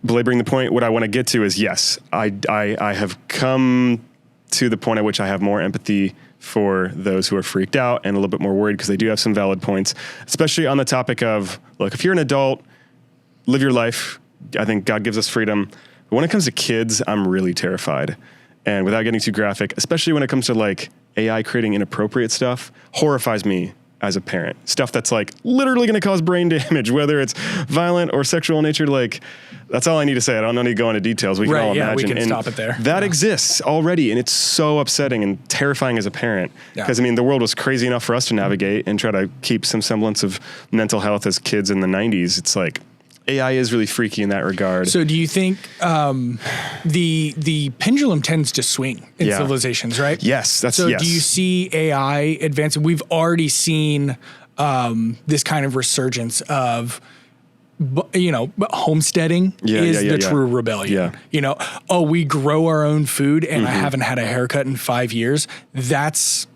belaboring the point, what I want to get to is, yes, I have come to the point at which I have more empathy for those who are freaked out and a little bit more worried, because they do have some valid points, especially on the topic of, look, if you're an adult, live your life. I think God gives us freedom. But when it comes to kids, I'm really terrified. And without getting too graphic, especially when it comes to like AI creating inappropriate stuff, horrifies me as a parent. Stuff that's like literally going to cause brain damage, whether it's violent or sexual in nature. Like, that's all I need to say. I don't need to go into details. We can all imagine. We can stop it there. That exists already, and it's so upsetting and terrifying as a parent. Because the world was crazy enough for us to navigate and try to keep some semblance of mental health as kids in the 90s. It's like, AI is really freaky in that regard. So do you think the pendulum tends to swing in civilizations, right? Yes. Do you see AI advancing? We've already seen this kind of resurgence of, homesteading is the true rebellion. We grow our own food and I haven't had a haircut in 5 years. That's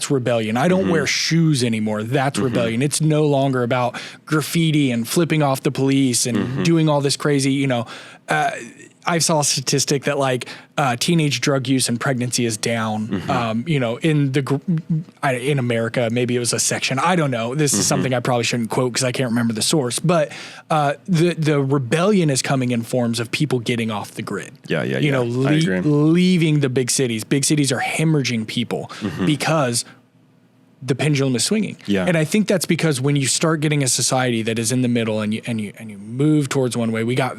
rebellion. I don't wear shoes anymore. That's rebellion. It's no longer about graffiti and flipping off the police and doing all this crazy, I saw a statistic that like teenage drug use and pregnancy is down. You know, in America, maybe it was a section. I don't know. This is something I probably shouldn't quote because I can't remember the source. But the rebellion is coming in forms of people getting off the grid. You know, leaving the big cities. Big cities are hemorrhaging people because the pendulum is swinging. And I think that's because when you start getting a society that is in the middle and you move towards one way, we got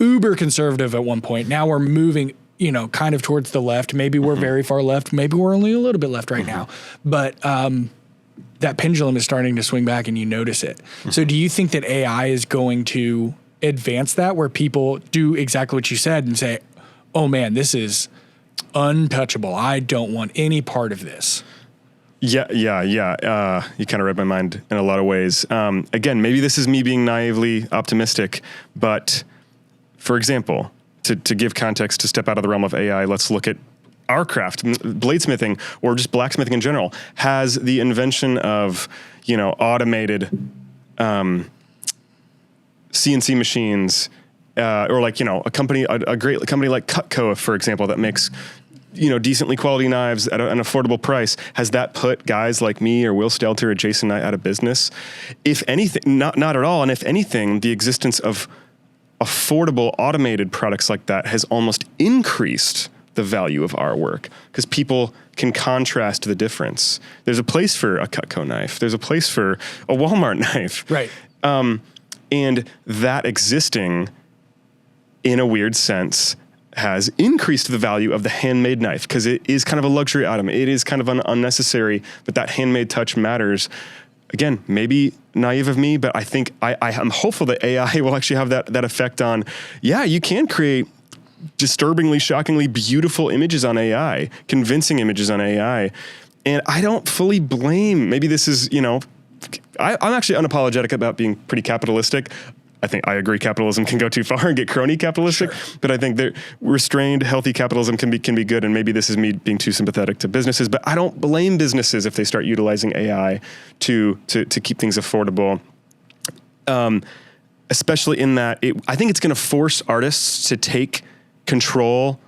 uber conservative at one point. Now we're moving, you know, kind of towards the left. Maybe we're very far left. Maybe we're only a little bit left right now. But that pendulum is starting to swing back and you notice it. So do you think that AI is going to advance that where people do exactly what you said and say, oh man, this is untouchable. I don't want any part of this. Yeah. You kind of read my mind in a lot of ways. Again, maybe this is me being naively optimistic, but for example, to give context, to step out of the realm of AI, let's look at our craft, bladesmithing, or just blacksmithing in general, has the invention of, you know, automated CNC machines, or like, you know, a great company like Cutco, for example, that makes, you know, decently quality knives at an affordable price. Has that put guys like me or Will Stelter or Jason Knight out of business? If anything, not at all. And if anything, the existence of affordable automated products like that has almost increased the value of our work because people can contrast the difference. There's a place for a Cutco knife. There's a place for a Walmart knife. Right. And that existing in a weird sense has increased the value of the handmade knife because it is kind of a luxury item. It is kind of unnecessary, but that handmade touch matters. Again, maybe naive of me, but I think I'm hopeful that AI will actually have that effect on, you can create disturbingly, shockingly beautiful images on AI, convincing images on AI. And I don't fully blame, maybe this is, you know, I'm actually unapologetic about being pretty capitalistic. I think I agree capitalism can go too far and get crony capitalistic, but I think that restrained, healthy capitalism can be good. And maybe this is me being too sympathetic to businesses, but I don't blame businesses if they start utilizing AI to keep things affordable. Especially in that I think it's going to force artists to take control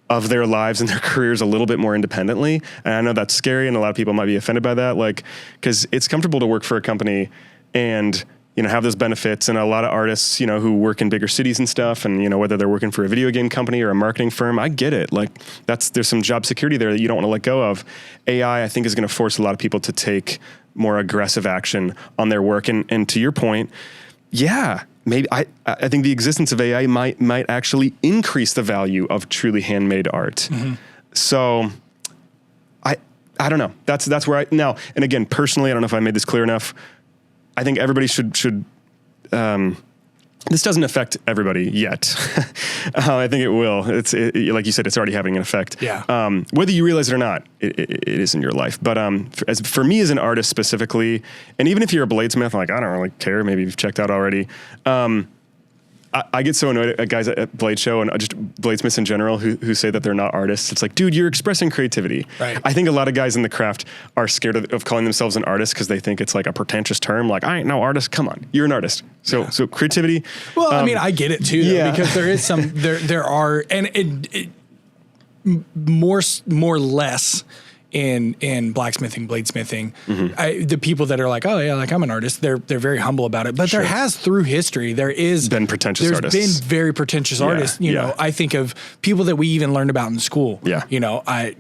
of their lives and their careers a little bit more independently. And I know that's scary and a lot of people might be offended by that. Like, cause it's comfortable to work for a company and, you know, have those benefits. And a lot of artists, you know, who work in bigger cities and stuff, and, you know, whether they're working for a video game company or a marketing firm, I get it. Like there's some job security there that you don't want to let go of. AI, I think, is going to force a lot of people to take more aggressive action on their work. And to your point, maybe I think the existence of AI might actually increase the value of truly handmade art. So I don't know. That's where now, and again, personally, I don't know if I made this clear enough. I think everybody should this doesn't affect everybody yet. I think it will. Like you said, it's already having an effect. Whether you realize it or not, it is in your life. But for me as an artist specifically, and even if you're a bladesmith, I'm like, I don't really care. Maybe you've checked out already. I get so annoyed at guys at Blade Show and just bladesmiths in general who say that they're not artists. It's like, dude, you're expressing creativity. Right. I think a lot of guys in the craft are scared of calling themselves an artist because they think it's like a pretentious term. Like, I ain't no artist. Come on, you're an artist. So creativity. Well, I mean, I get it too, though, because there is some there are, and it more or less. In blacksmithing, bladesmithing, the people that are like, oh yeah, like I'm an artist, they're very humble about it. But there has through history, there's been pretentious very pretentious artists. You know, I think of people that we even learned about in school. You know, I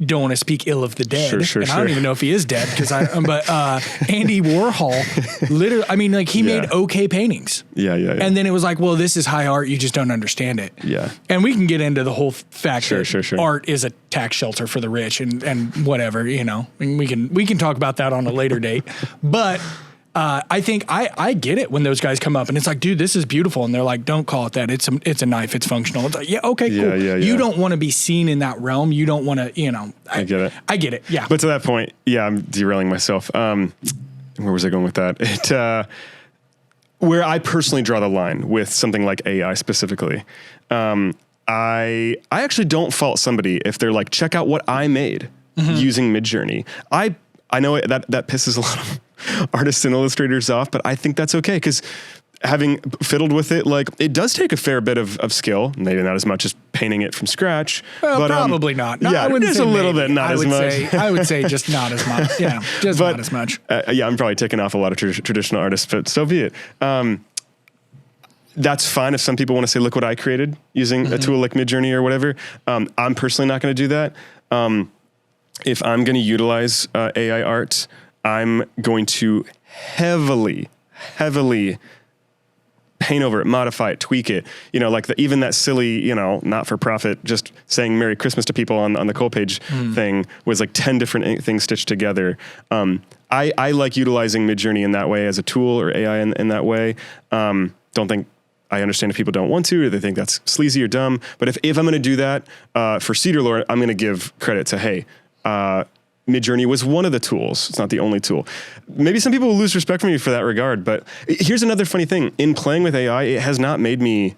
don't want to speak ill of the dead, and I don't even know if he is dead but Andy Warhol, literally, I mean, like he made okay paintings. And then it was like, well, this is high art, you just don't understand it. And we can get into the whole fact that art is a tax shelter for the rich and whatever, you know, and we can talk about that on a later date. But I think I get it when those guys come up and it's like, dude, this is beautiful. And they're like, don't call it that. It's a knife. It's functional. It's like, okay, cool. You don't want to be seen in that realm. You don't want to, you know, I get it. Yeah. But to that point, I'm derailing myself. Where was I going with that? Where I personally draw the line with something like AI specifically, I actually don't fault somebody if they're like, check out what I made using Midjourney. I know that pisses a lot of artists and illustrators off, but I think that's okay because having fiddled with it, like it does take a fair bit of skill, maybe not as much as painting it from scratch. Well, but probably not. No, yeah, there's a little bit, not as much. I would say just not as much. Yeah, just not as much. Yeah, I'm probably taking off a lot of traditional artists, but so be it. That's fine if some people want to say, look what I created using a tool like Midjourney or whatever. I'm personally not going to do that. If I'm going to utilize AI art, I'm going to heavily paint over it, modify it, tweak it. You know, like even that silly, not-for-profit, just saying Merry Christmas to people on the Cole page thing was like 10 different things stitched together. I like utilizing Midjourney in that way as a tool, or AI in that way. Don't think I understand if people don't want to, or they think that's sleazy or dumb. But if I'm going to do that for Cedar Lore, I'm going to give credit to, hey, Midjourney was one of the tools. It's not the only tool. Maybe some people will lose respect for me for that regard, but here's another funny thing. In playing with AI, it has not made me,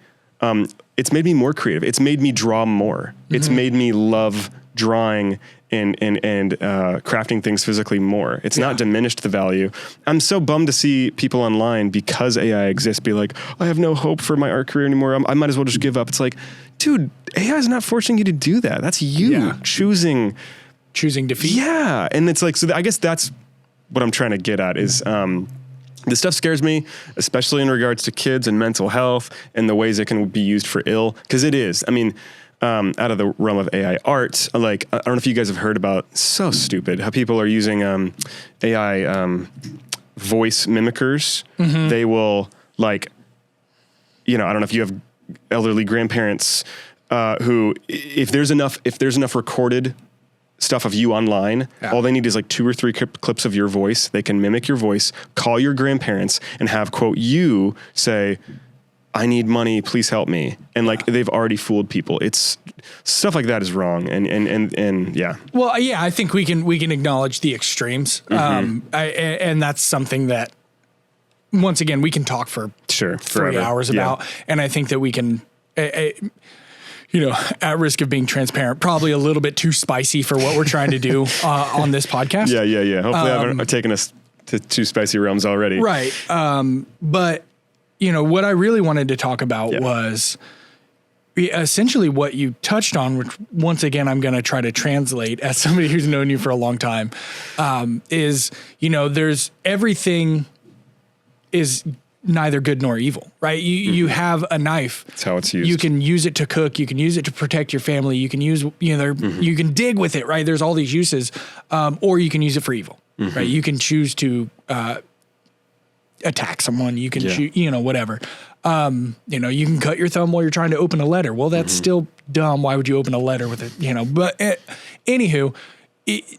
it's made me more creative. It's made me draw more. It's made me love drawing and crafting things physically more. It's not diminished the value. I'm so bummed to see people online, because AI exists, be like, I have no hope for my art career anymore. I might as well just give up. It's like, dude, AI is not forcing you to do that. That's you choosing defeat. Yeah. And it's like, so I guess that's what I'm trying to get at is, this stuff scares me, especially in regards to kids and mental health and the ways it can be used for ill. Cause it is, I mean, out of the realm of AI art, like, I don't know if you guys have heard about, so stupid, how people are using, AI, voice mimickers. They will like, I don't know if you have elderly grandparents, who, if there's enough recorded stuff of you online, all they need is like 2 or 3 clips of your voice. They can mimic your voice, call your grandparents, and have, quote, you say, I need money, please help me. And like, they've already fooled people. It's stuff like that is wrong. And yeah. Well, yeah, I think we can acknowledge the extremes. And that's something that, once again, we can talk for 3 hours about. And I think that we can, at risk of being transparent, probably a little bit too spicy for what we're trying to do on this podcast. Yeah. Hopefully I haven't taken us to too spicy realms already. Right. But, what I really wanted to talk about was essentially what you touched on, which once again, I'm going to try to translate as somebody who's known you for a long time, is, there's everything is neither good nor evil, right? You have a knife. That's how it's used. You can use it to cook. You can use it to protect your family. You can use, you can dig with it, right? There's all these uses, or you can use it for evil, right? You can choose to attack someone. You can choose, whatever. You can cut your thumb while you're trying to open a letter. Well, that's still dumb. Why would you open a letter with it? But anywho,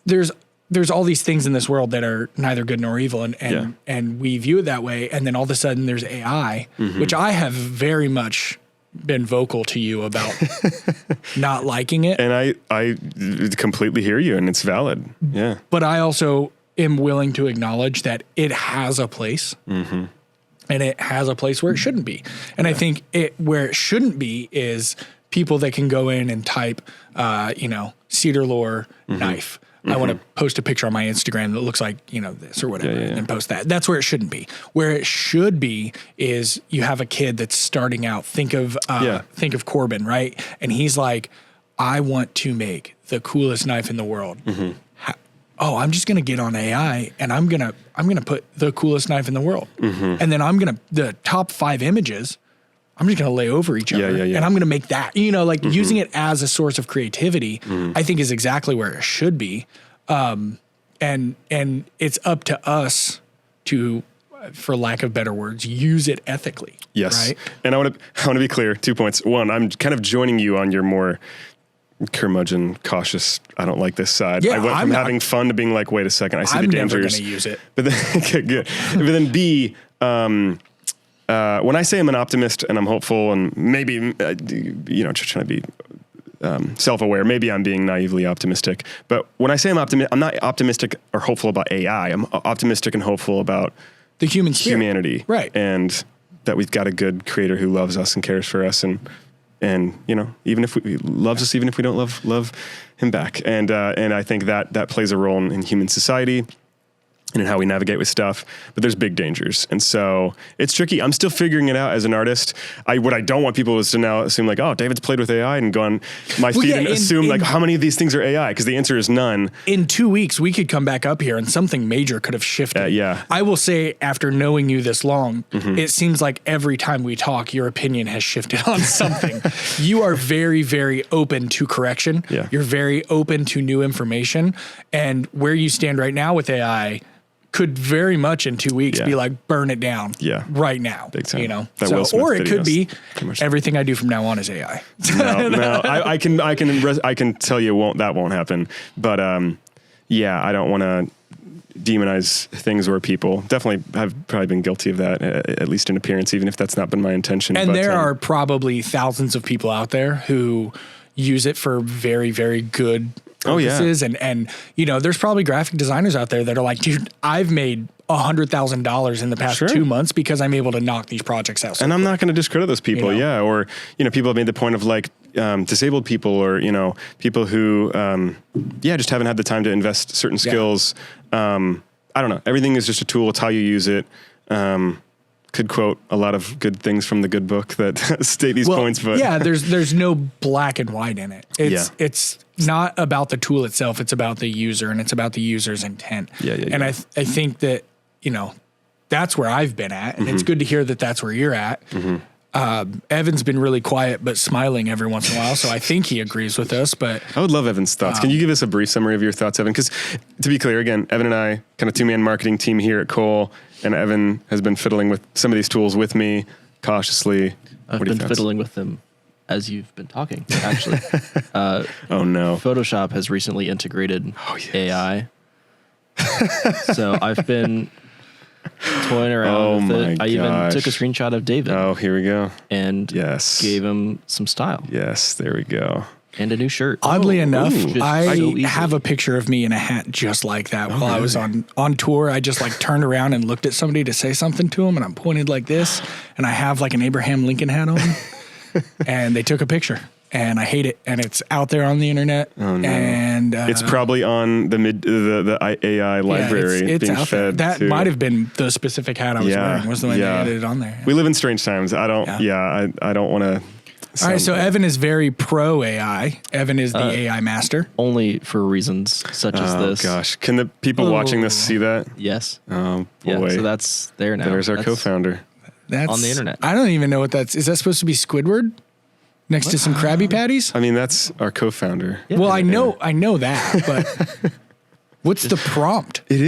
there's all these things in this world that are neither good nor evil, and we view it that way. And then all of a sudden there's AI, which I have very much been vocal to you about not liking it. And I completely hear you, and it's valid. Yeah. But I also am willing to acknowledge that it has a place, and it has a place where it shouldn't be. And I think where it shouldn't be is people that can go in and type, Cedar Lore knife. I want to post a picture on my Instagram that looks like, this or whatever, and post that. That's where it shouldn't be. Where it should be is you have a kid that's starting out. Think of Corbin, right? And he's like, I want to make the coolest knife in the world. I'm just going to get on AI and I'm going to put the coolest knife in the world. And then the top 5 images, I'm just going to lay over each other and I'm going to make that, using it as a source of creativity, I think is exactly where it should be. And it's up to us to, for lack of better words, use it ethically. Yes. Right? And I want to be clear. 2 points. One, I'm kind of joining you on your more curmudgeon, cautious, I don't like this side. Yeah, I went from having fun to being like, wait a second, I see the dangers. I'm never going to use it. But then, okay, good. But then B, when I say I'm an optimist and I'm hopeful and maybe, just trying to be self-aware, maybe I'm being naively optimistic. But when I say I'm not optimistic or hopeful about AI. I'm optimistic and hopeful about the human spirit. Humanity. Right. And that we've got a good creator who loves us and cares for us and even if he loves us, even if we don't love him back. And I think that plays a role in human society. and in how we navigate with stuff, but there's big dangers. And so it's tricky. I'm still figuring it out as an artist. What I don't want people is to now assume like, oh, David's played with AI and gone my feed and assume like how many of these things are AI? Because the answer is none. In 2 weeks, we could come back up here and something major could have shifted. Yeah. I will say after knowing you this long, it seems like every time we talk, your opinion has shifted on something. You are very, very open to correction. Yeah. You're very open to new information. And where you stand right now with AI could very much in 2 weeks be like, burn it down right now. Big time. You know, That so, Will Smith or it could be commercial. everything I do from now on is AI. No, I can tell you that won't happen. But I don't want to demonize things or people. Definitely have probably been guilty of that, at least in appearance, even if that's not been my intention. And there are probably thousands of people out there who use it for very, very good purposes. And you know, there's probably graphic designers out there that are like, dude, I've made $100,000 in the past 2 months because I'm able to knock these projects out. And I'm not going to discredit those people. You know? Or, you know, people have made the point of like disabled people or, you know, people who, just haven't had the time to invest certain skills. I don't know. Everything is just a tool. It's how you use it. Could quote a lot of good things from the good book that state these points, but there's no black and white in it. It's not about the tool itself. It's about the user and it's about the user's intent. And I think that, you know, that's where I've been at, and it's good to hear that that's where you're at. Evan's been really quiet but smiling every once in a while, so I think he agrees with us. But I would love Evan's thoughts. Can you give us a brief summary of your thoughts, Evan? Because to be clear, again, Evan and I, kind of two-man marketing team here at Cole, and Evan has been fiddling with some of these tools with me cautiously. I've been fiddling with them as you've been talking, actually. Oh, no. Photoshop has recently integrated AI. So I've been toying around with it. I even took a screenshot of David. Oh, here we go. And gave him some style. Yes, there we go. And a new shirt. Oddly enough, I have a picture of me in a hat just like that while I was on tour. I just like turned around and looked at somebody to say something to them, and I'm pointed like this, and I have like an Abraham Lincoln hat on, and they took a picture. And I hate it, and it's out there on the internet. Oh, no. And it's probably on the AI library it's being out fed. That might have been the specific hat I was wearing. Was the one they edited on there. We live in strange times. I don't want to. All right, so Evan is very pro AI. Evan is the AI master. Only for reasons such as this. Oh gosh, can the people watching this see that? Yes. Oh boy. Yeah, so that's there now. There's our co-founder. That's on the internet. I don't even know what that's. Is that supposed to be Squidward? Next to some Krabby Patties? I mean, that's our co-founder. Yeah. Well, I know that, but what's the prompt? It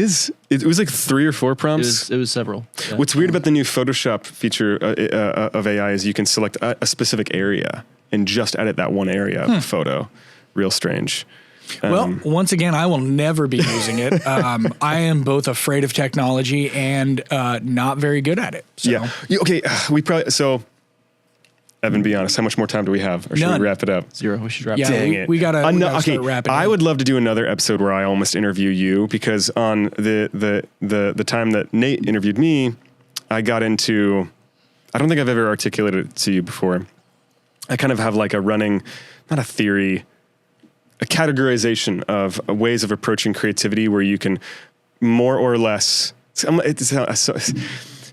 was like 3 or 4 prompts. It was several. Yeah. What's weird about the new Photoshop feature of AI is you can select a specific area and just edit that one area of the photo. Real strange. Well, once again, I will never be using it. I am both afraid of technology and not very good at it. So. Yeah. Okay. Evan, be honest. How much more time do we have? Or should we wrap it up? 0. We should wrap it up. Dang it. We gotta start wrapping I up. would love to do another episode where I almost interview you, because on the time that Nate interviewed me, I got into, I don't think I've ever articulated it to you before. I kind of have like a running, not a theory, a categorization of ways of approaching creativity where you can more or less,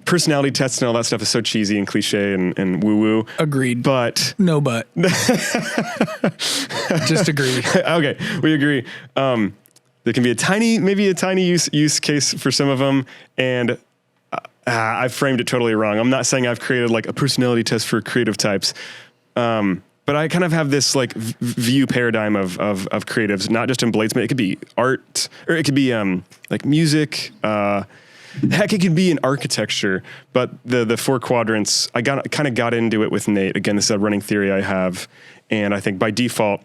personality tests and all that stuff is so cheesy and cliche and woo-woo. Agreed. But. No, but. Just agree. Okay, we agree. There can be maybe a tiny use case for some of them. And I framed it totally wrong. I'm not saying I've created like a personality test for creative types. But I kind of have this like view paradigm of creatives, not just in bladesmith. It could be art, or it could be like music, heck, it could be in architecture, but the 4 quadrants, I kind of got into it with Nate. Again, this is a running theory I have. And I think by default,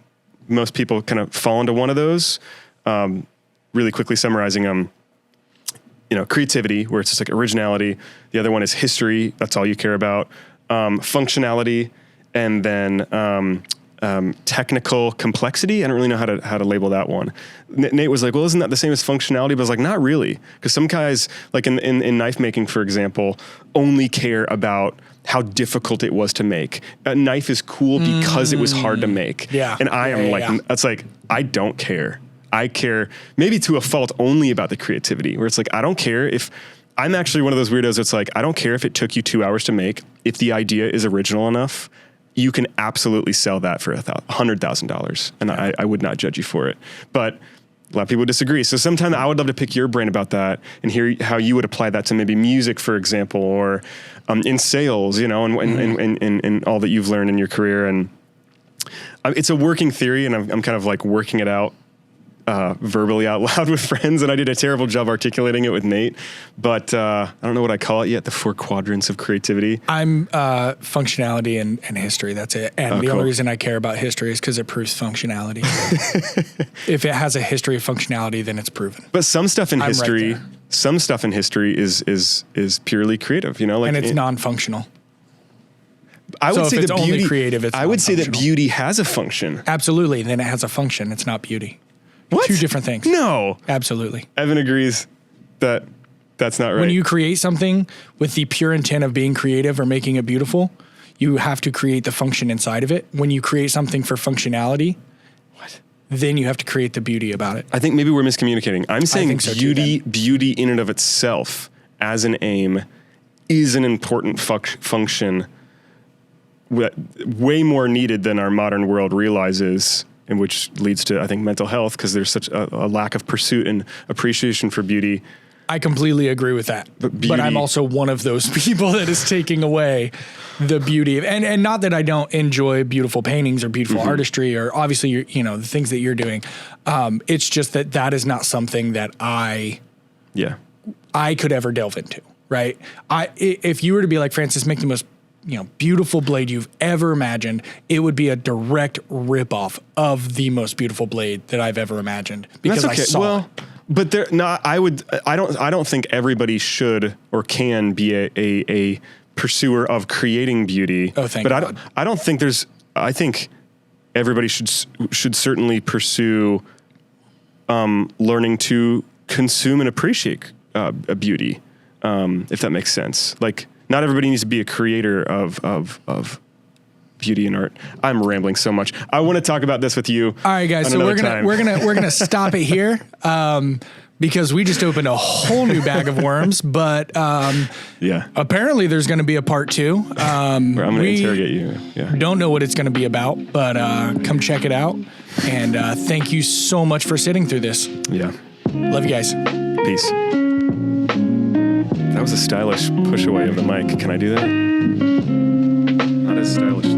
most people kind of fall into one of those. Really quickly summarizing them, creativity, where it's just like originality. The other one is history. That's all you care about. Functionality, and then technical complexity. I don't really know how to label that one. Nate was like, well, isn't that the same as functionality? But I was like, not really. Because some guys, like in knife making, for example, only care about how difficult it was to make. A knife is cool because it was hard to make. Yeah. And I am that's like, I don't care. I care maybe to a fault only about the creativity, where it's like, I don't care if I'm actually one of those weirdos. It's like, I don't care if it took you 2 hours to make. If the idea is original enough, you can absolutely sell that for $100,000. And I would not judge you for it. But a lot of people disagree. So sometime I would love to pick your brain about that and hear how you would apply that to maybe music, for example, or in sales, you know, and all that you've learned in your career. And it's a working theory, and I'm kind of like working it out verbally out loud with friends, and I did a terrible job articulating it with Nate, but I don't know what I call it yet, the 4 quadrants of creativity. I'm functionality and history, that's it. And the only reason I care about history is because it proves functionality. If it has a history of functionality, then it's proven. But some stuff in history, is purely creative, you know? Like, and it's non-functional. I would say if it's that beauty, only creative, it's I would say that beauty has a function. Absolutely, then it has a function, it's not beauty. What? 2 different things. No. Absolutely. Evan agrees that that's not right. When you create something with the pure intent of being creative or making it beautiful, you have to create the function inside of it. When you create something for functionality, then you have to create the beauty about it. I think maybe we're miscommunicating. I'm saying so beauty in and of itself as an aim is an important function, way more needed than our modern world realizes, and which leads to, I think, mental health, because there's such a lack of pursuit and appreciation for beauty. I completely agree with that. But I'm also one of those people that is taking away the beauty of, and not that I don't enjoy beautiful paintings or beautiful artistry, or obviously, you know, the things that you're doing. It's just that is not something that I could ever delve into, right? If you were to be like, Francis, make the most, you know, beautiful blade you've ever imagined, it would be a direct ripoff of the most beautiful blade that I've ever imagined, because I saw it. But I don't think everybody should or can be a pursuer of creating beauty. Oh, thank God. But I don't think I think everybody should certainly pursue learning to consume and appreciate beauty, if that makes sense. Like, not everybody needs to be a creator of beauty and art. I'm rambling so much. I want to talk about this with you. All right, guys. So we're gonna stop it here, because we just opened a whole new bag of worms. But apparently there's going to be a part 2. I'm going to interrogate you. Yeah. Don't know what it's going to be about, but come check it out. And thank you so much for sitting through this. Yeah. Love you guys. Peace. That was a stylish push away of the mic. Can I do that? Not as stylish.